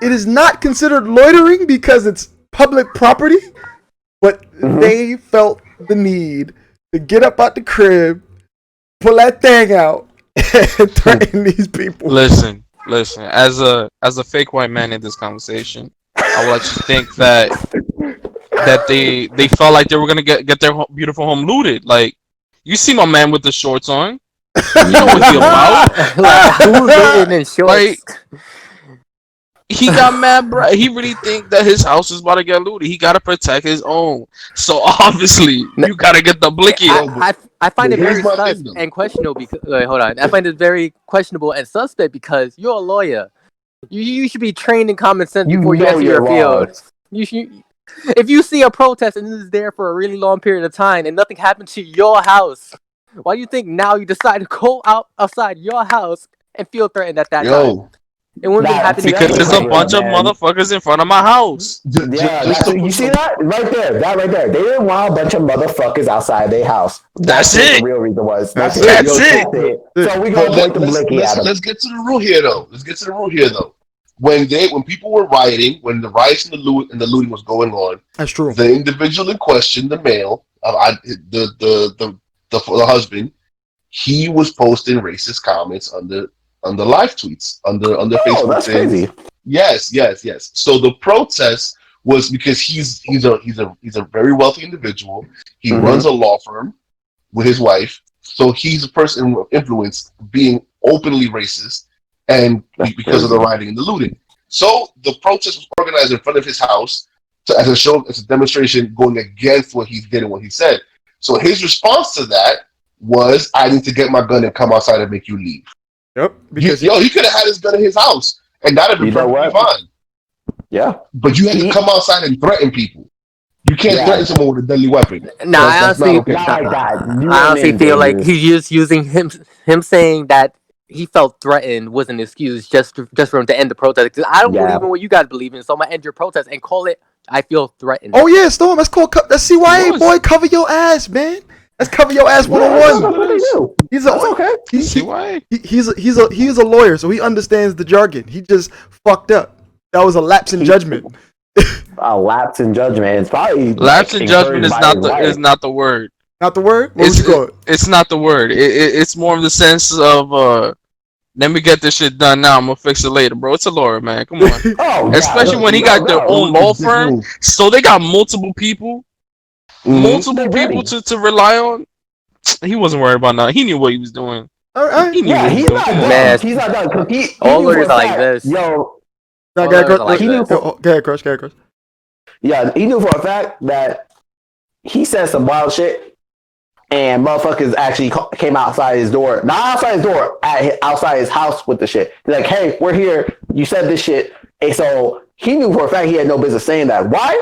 is not considered loitering because it's public property, but they felt the need to get up out the crib, pull that thing out, and threaten these people. Listen. As a fake white man in this conversation, I would like to think that they felt like they were gonna get their beautiful home looted. Like, you see my man with the shorts on. You know what he about? Like, who's in shorts? Like, he got mad, bro. He really think that his house is about to get looted. He gotta protect his own. So obviously, you gotta get the blicky. I find it very sus and questionable because hold on. I find it very questionable and suspect because you're a lawyer. You should be trained in common sense before you enter your field. If you see a protest and it's there for a really long period of time and nothing happened to your house, why do you think now you decide to go outside your house and feel threatened at that time? It wouldn't be happening because there's a bunch of motherfuckers in front of my house. Yeah, you see that right there? That right there. They didn't want a bunch of motherfuckers outside their house. That's it. The real reason was. That's it. So we gonna point the blicky at them. Let's get to the rule here, though. When people were rioting, when the riots and the looting was going on, that's true. The individual in question, the male, the husband, he was posting racist comments under live tweets, under Facebook. That's crazy. Yes. So the protest was because he's a very wealthy individual. He runs a law firm with his wife, so he's a person of influence, being openly racist, and because of the rioting and the looting. So the protest was organized in front of his house as a demonstration going against what he's getting, what he said. So his response to that was, "I need to get my gun and come outside and make you leave." Yep. Because he could have had his gun in his house, and that'd have been perfectly fine. Yeah. But you had to come outside and threaten people. You can't threaten someone with a deadly weapon. No, I honestly, okay. I honestly feel like he's just using him saying that he felt threatened was an excuse just for him to end the protest. 'Cause I don't believe in what you guys believe in, so I'm gonna end your protest and call it. I feel threatened. Oh yeah, Storm. That's called that's CYA, boy. Cover your ass, man. That's cover your ass 101. He's he's a lawyer, so he understands the jargon. He just fucked up. That was a lapse in judgment. A lapse in judgment. It's probably lapse in judgment is not the word. Not the word? What would you call it? It's not the word. It's more of the sense of let me get this shit done now. I'm gonna fix it later, bro. It's a lawyer, man. Come on. Especially when he got their own law firm, so they got multiple people, to rely on. He wasn't worried about nothing. He knew what he was doing. All right. He's not done. He's not done. All lawyers are like this. Yo. Go ahead, Crush. Yeah, he knew for a fact that he said some wild shit. And motherfuckers actually came outside his door. Not outside his door, outside his house with the shit. They're like, hey, we're here. You said this shit. And so he knew for a fact he had no business saying that. Why?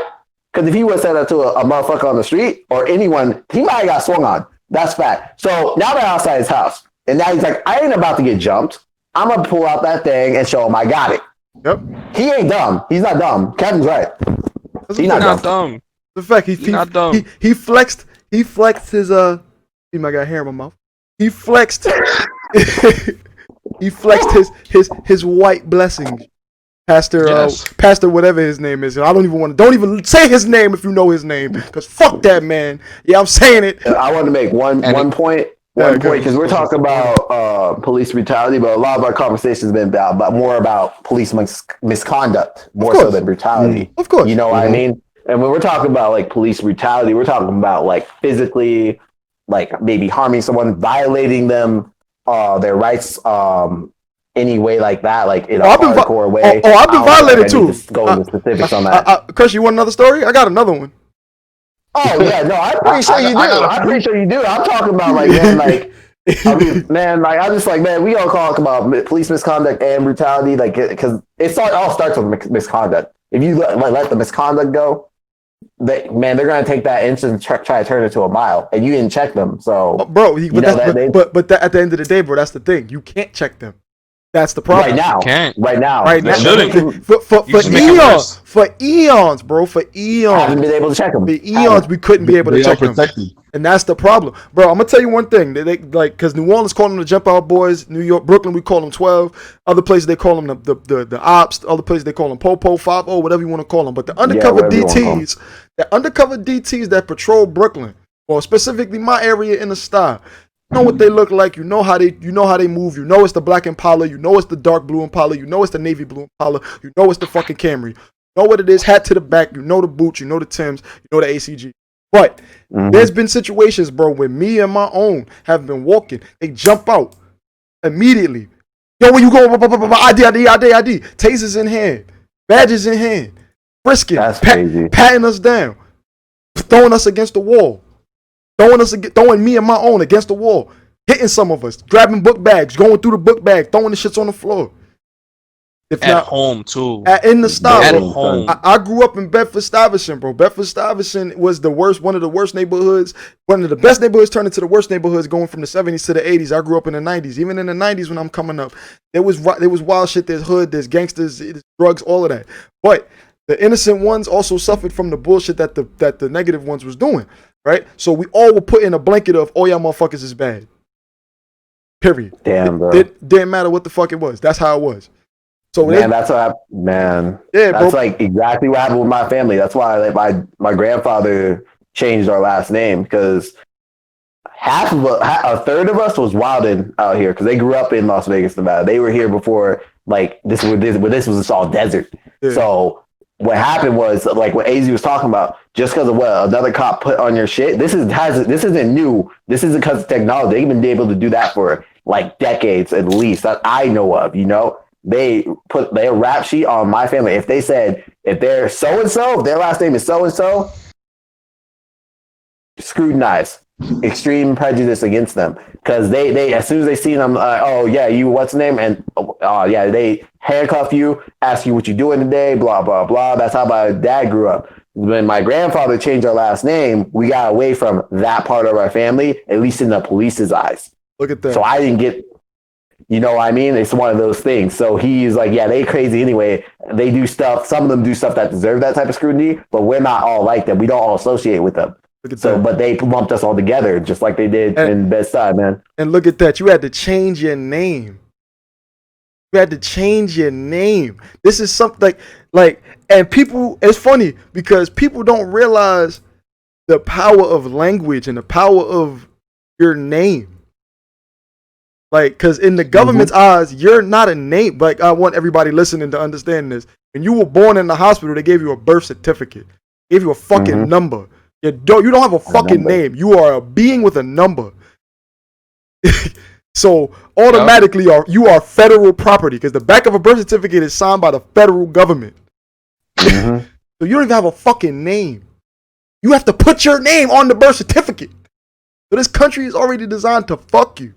Because if he would have said that to a motherfucker on the street or anyone, he might have got swung on. That's fact. So now they're outside his house. And now he's like, I ain't about to get jumped. I'm going to pull out that thing and show him I got it. Yep. He ain't dumb. He's not dumb. Kevin's right. He's not dumb. The fact he flexed his see my got hair in my mouth. He flexed his white blessings. Pastor whatever his name is. I don't even say his name if you know his name, because fuck that man. Yeah, I'm saying it. I want to make one point because we're talking about police brutality, but a lot of our conversations have been about more about police misconduct more so than brutality. Of course. You know what I mean? And when we're talking about like police brutality, we're talking about like physically, like maybe harming someone, violating them, their rights, any way like that, like in a hardcore way. I've been violated too. Go into specifics on that. Chris, you want another story? I got another one. Oh yeah, no, I'm pretty sure you do. I'm pretty sure you do. I'm talking about like man, like I'm just like man, we all talk about police misconduct and brutality, like because all starts with misconduct. If you let the misconduct go, they're gonna take that inch and try to turn it to a mile, and you didn't check them. So, bro, at the end of the day, bro, that's the thing. You can't check them. That's the problem. Right now. For eons, bro. For eons. Haven't been able to check them. For eons, we couldn't be able to check them. And that's the problem. Bro, I'm going to tell you one thing. They like, because New Orleans call them the Jump Out Boys. New York, Brooklyn, we call them 12. Other places, they call them the Ops. Other places, they call them Popo, 5-0, whatever you want to call them. But the undercover DTs, that patrol Brooklyn, or specifically my area in the Star, you know what they look like. You know how they move. You know it's the black Impala. You know it's the dark blue Impala. You know it's the navy blue Impala. You know it's the fucking Camry. You know what it is. Hat to the back. You know the boots. You know the Timbs. You know the ACG. But there's been situations, bro, where me and my own have been walking. They jump out immediately. Yo, where you going? ID. Tasers in hand. Badges in hand. Frisking. Patting us down. Throwing us against the wall. Throwing me and my own against the wall, hitting some of us, grabbing book bags, going through the book bag, throwing the shits on the floor. Home too. In the style. At home. I grew up in Bedford-Stuyvesant, bro. Bedford-Stuyvesant was one of the worst neighborhoods. One of the best neighborhoods turned into the worst neighborhoods going from the 70s to the 80s. I grew up in the 90s. Even in the 90s when I'm coming up, there was wild shit. There's hood, there's gangsters, there's drugs, all of that. But the innocent ones also suffered from the bullshit that the negative ones was doing. Right? So we all were put in a blanket of, oh, y'all motherfuckers is bad. Period. Damn, bro. It didn't matter what the fuck it was. That's how it was. So Yeah, that's like exactly what happened with my family. That's why like my grandfather changed our last name, because a third of us was wilding out here because they grew up in Las Vegas, Nevada. They were here before like this was just all desert. Yeah. So what happened was, like what AZ was talking about, just because of what another cop put on your shit, this isn't new. This isn't because of technology. They've been able to do that for like decades at least that I know of. You know, they put their rap sheet on my family. If they said if they're so and so, if their last name is so and so, scrutinize, extreme prejudice against them, because they as soon as they see them, oh yeah, you what's the name, and yeah, they handcuff you, ask you what you doing today, blah blah blah. That's how my dad grew up. When my grandfather changed our last name, we got away from that part of our family, at least in the police's eyes. Look at that. So I didn't get, you know what I mean? It's one of those things. So he's like, yeah, they crazy anyway. They do stuff. Some of them do stuff that deserve that type of scrutiny, but we're not all like them. We don't all associate with them. So, but they lumped us all together, just like they did in Bed-Stuy, man. And look at that. You had to change your name. You had to change your name. This is something like, and people, it's funny because people don't realize the power of language and the power of your name. Like, because in the government's eyes, you're not a name. Like, I want everybody listening to understand this. When you were born in the hospital, they gave you a birth certificate, gave you a fucking number. You don't have a fucking name. You are a being with a number. So automatically, you are federal property because the back of a birth certificate is signed by the federal government. So you don't even have a fucking name. You have to put your name on the birth certificate. So this country is already designed to fuck you.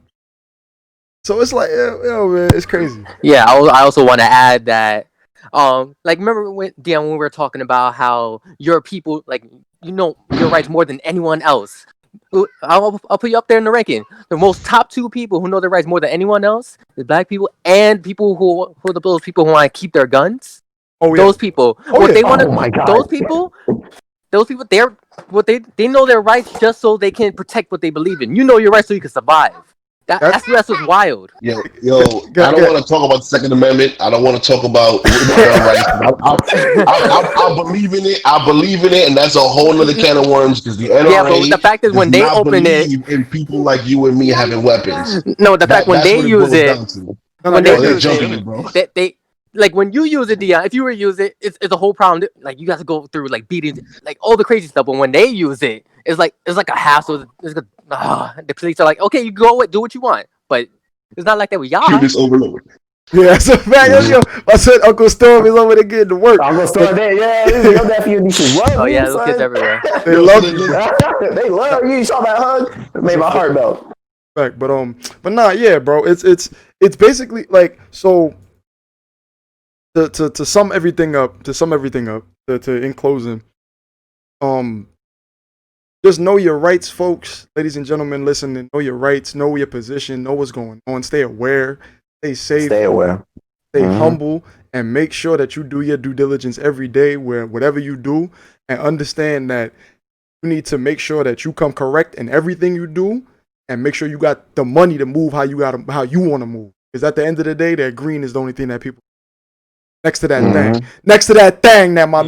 So it's like, yo, man, it's crazy. Yeah, I also want to add that, like, remember when Dion, when we were talking about how your people, like, you know your rights more than anyone else. I'll put you up there in the ranking. The most top 2 people who know their rights more than anyone else is black people and people who are those people who want to keep their guns. Oh, yeah. Those people. They want to. Those people. They know their rights just so they can protect what they believe in. You know your rights so you can survive. That's what's wild. Yo, I don't want to talk about the Second Amendment. I don't want to talk about gun rights. I believe in it. I believe in it, and that's a whole other can of worms because the NRA. Yeah, but the fact is when they open it, in people like you and me having weapons. No, the fact when they use it, they like when you use it, Dion. If you were to use it, it's a whole problem. Like you got to go through like beating, like all the crazy stuff. But when they use it, it's like a hassle. The police are like, okay, you go away, do what you want, but it's not like that with y'all. Cubics overload. Yeah, that's a fact. Yo, I said Uncle Storm is over there getting to work. Uncle Storm, yeah, your nephew and nieces love you. Yeah, those kids everywhere. They love you. They love you. You saw that hug? It made my heart melt. Fact, but nah, yeah, bro. It's basically like so. To sum everything up. In closing, just know your rights, folks. Ladies and gentlemen, listen and know your rights. Know your position. Know what's going on. Stay aware. Stay safe. Stay aware. Stay humble, and make sure that you do your due diligence every day, where whatever you do, and understand that you need to make sure that you come correct in everything you do, and make sure you got the money to move how you want to move. Because at the end of the day, that green is the only thing that people. Next to that thing that my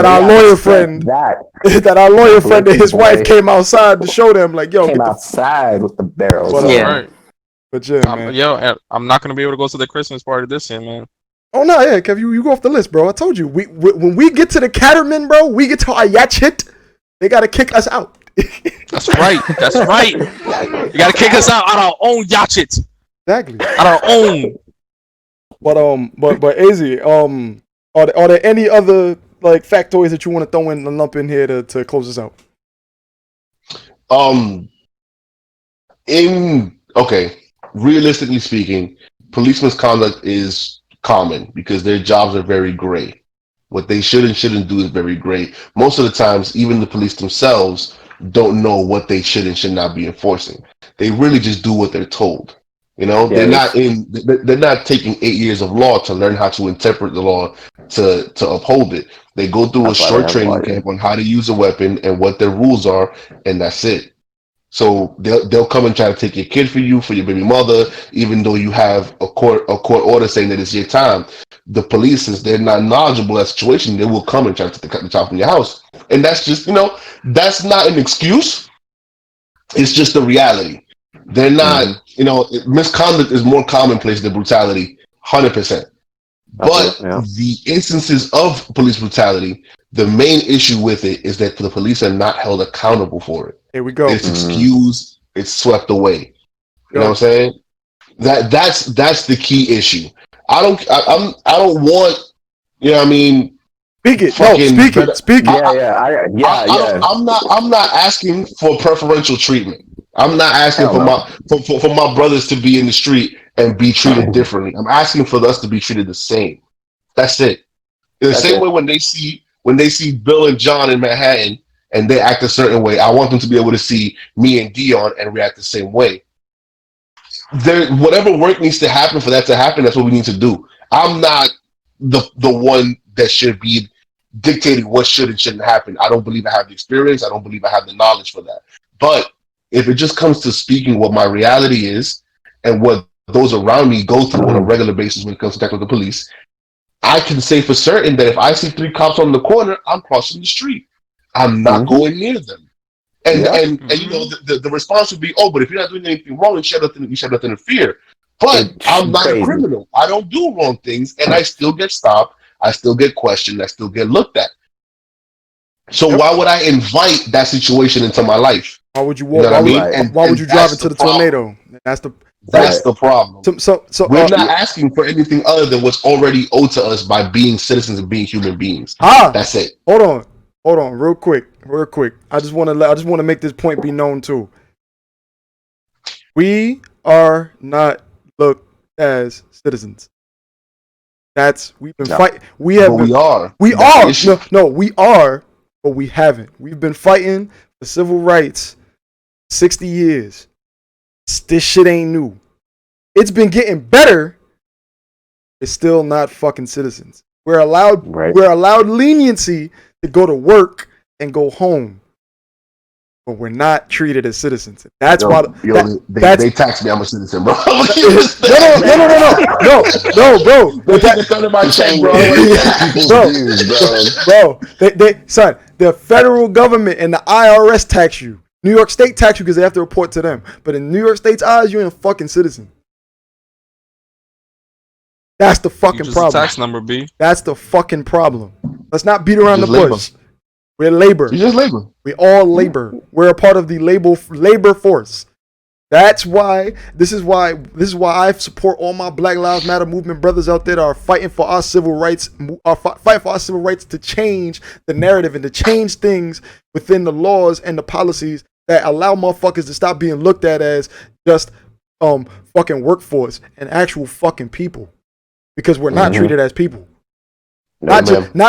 our lawyer friend and his wife came outside to show them, like, yo, came outside with the barrels. But yeah, man. I'm not gonna be able to go to the Christmas party this year, man. Oh no, yeah, Kev, you go off the list, bro. I told you, when we get to the Caterman, bro, we get to our Yachit, they gotta kick us out. That's right. You gotta kick us out on our own Yachit. Exactly. On our own. But AZ, are there any other like factoids that you want to throw in and lump in here to close this out? Realistically speaking, police misconduct is common because their jobs are very gray. What they should and shouldn't do is very gray. Most of the times, even the police themselves don't know what they should and should not be enforcing. They really just do what they're told. You know, they're not taking 8 years of law to learn how to interpret the law to uphold it. They go through a short training camp on how to use a weapon and what their rules are, and that's it. So they'll come and try to take your kid for your baby mother, even though you have a court order saying that it's your time. The police, since they're not knowledgeable of that situation, they will come and try to cut the top from your house. And that's just, that's not an excuse. It's just the reality. They're not, misconduct is more commonplace than brutality, 100%. But the instances of police brutality, the main issue with it is that the police are not held accountable for it. Here we go. It's excused, it's swept away. You know what I'm saying? That's the key issue. I don't want, Speak it. Speak it. I'm not asking for preferential treatment. I'm not asking for my brothers to be in the street and be treated differently. I'm asking for us to be treated the same. That's it. In the same way when they see when they see Bill and John in Manhattan and they act a certain way, I want them to be able to see me and Dion and react the same way. Whatever work needs to happen for that to happen, that's what we need to do. I'm not the one that should be dictating what should and shouldn't happen. I don't believe I have the experience. I don't believe I have the knowledge for that. But if it just comes to speaking what my reality is and what those around me go through on a regular basis when it comes to contact with the police, I can say for certain that if I see 3 cops on the corner, I'm crossing the street. I'm not going near them. And you know the response would be, oh, but if you're not doing anything wrong, you should have nothing to fear. But I'm not a criminal. I don't do wrong things, and I still get stopped. I still get questioned. I still get looked at. So why would I invite that situation into my life? Why would you walk? Why would you drive into the tornado? That's the problem. So we're not asking for anything other than what's already owed to us by being citizens and being human beings. That's it. Hold on, real quick. I just want to make this point be known too. We are not looked as citizens. We've been fighting. We are. We are, but we haven't. We've been fighting for civil rights 60 years. This shit ain't new. It's been getting better. It's still not fucking citizens. We're allowed leniency to go to work and go home, but we're not treated as citizens. That's why they tax me. I'm a citizen, bro. No, bro. The federal government and the IRS tax you. New York State tax you because they have to report to them. But in New York State's eyes, you ain't a fucking citizen. That's the fucking problem. Tax number, B. That's the fucking problem. Let's not beat around the bush. We're labor. You're just labor. We all labor. We're a part of the labor force. That's why. This is why I support all my Black Lives Matter movement brothers out there that are fighting for our civil rights. Fighting for our civil rights to change the narrative and to change things within the laws and the policies that allow motherfuckers to stop being looked at as just fucking workforce and actual fucking people, because we're not treated as people. Not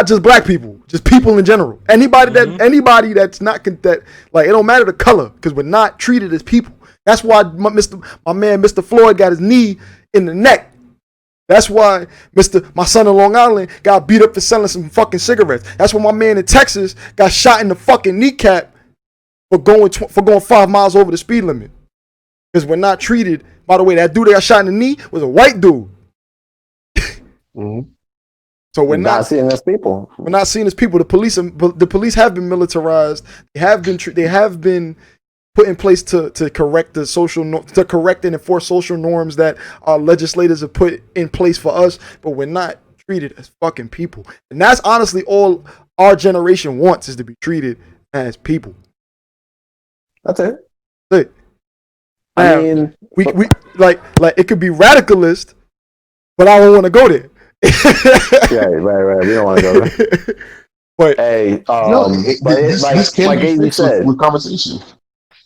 just black people, just people in general. Anybody that's not that, like, it don't matter the color, because we're not treated as people. That's why my man Mr. Floyd got his knee in the neck. That's why my son in Long Island got beat up for selling some fucking cigarettes. That's why my man in Texas got shot in the fucking kneecap for going 5 miles over the speed limit. Because we're not treated. By the way, that dude that got shot in the knee was a white dude. So we're not seeing as people. We're not seen as people. The police have been militarized. They have been put in place to correct to correct and enforce social norms that our legislators have put in place for us. But we're not treated as fucking people, and that's honestly all our generation wants, is to be treated as people. That's it. I mean, we like it could be radicalist, but I don't want to go there. right. We don't want to go there. But hey, this can be fixed with conversation.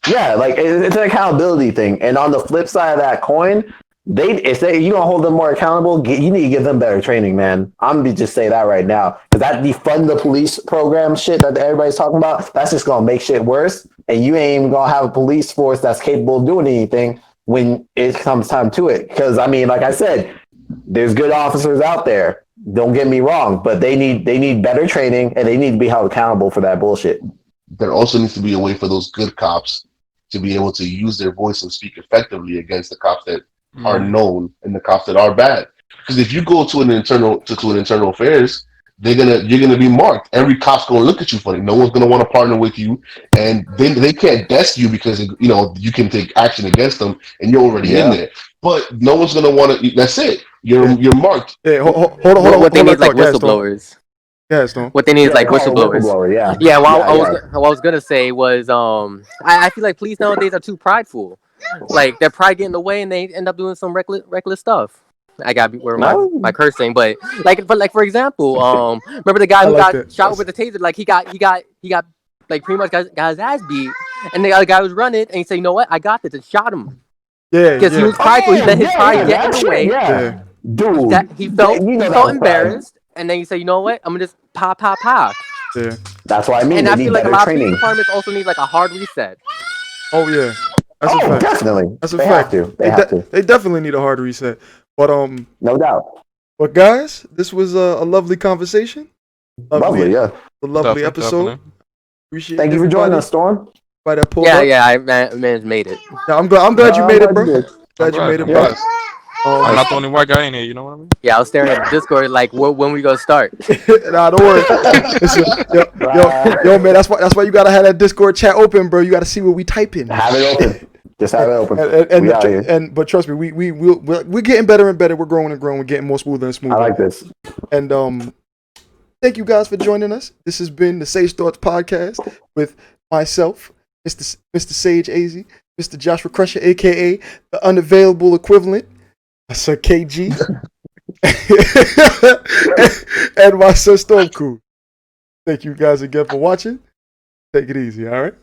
Yeah, like it's an accountability thing. And on the flip side of that coin, if you don't hold them more accountable, you need to give them better training, man. I'm gonna just say that right now, because that defund the police program shit that everybody's talking about, that's just gonna make shit worse. And you ain't even gonna have a police force that's capable of doing anything when it comes time to it. Because I mean, like I said, there's good officers out there. Don't get me wrong, but they need better training, and they need to be held accountable for that bullshit. There also needs to be a way for those good cops to be able to use their voice and speak effectively against the cops that are known and the cops that are bad. Because if you go to an internal affairs, you're gonna be marked. Every cop's gonna look at you funny. No one's gonna want to partner with you, and then they can't desk you because you can take action against them, and you're already in there. But no one's gonna want to. That's it. You're marked. Hey, hold on. What they need is like whistleblowers. What they need is like whistleblowers. Yeah. What I was gonna say was I feel like police nowadays are too prideful. Like their pride get in the way, and they end up doing some reckless stuff. I gotta be where my cursing, but for example, remember the guy who got shot with the taser? Like he got like pretty much got his ass beat, and the other guy was running, and he said, "You know what? I got this," and shot him. Yeah, because he was prideful. He let his pride get in the way. Yeah. Dude, he felt embarrassed, and then he said, "You know what? I'm gonna just pop." Yeah. That's what I mean. And they I need feel like a better lot training. of police departments also need like a hard reset. Oh yeah. That's a fact. Definitely. That's a they fact. Have to. They have to. They definitely need a hard reset. But no doubt. But guys, this was a lovely conversation. Lovely, yeah. A lovely Definitely, episode. definitely. Appreciate Thank you for joining us, Storm. By that pulled Yeah, up. yeah, I made it. Yeah, I'm glad you made it, bro. Glad you made it, bro. I'm not the only white guy in here. You know what I mean? Yeah, I was staring at the Discord like, when we gonna start? Nah, don't worry. Yo, man, that's why you gotta have that Discord chat open, bro. You gotta see what we type in. Have it open. Just have it open. But trust me, we're getting better and better. We're growing and growing. We're getting more smoother and smoother. I like this. And thank you guys for joining us. This has been the Sage Thoughts podcast with myself, Mr. Sage AZ, Mr. Joshua Crusher, aka the unavailable equivalent, Sir KG, and my son Storm Cool. Thank you guys again for watching. Take it easy, all right?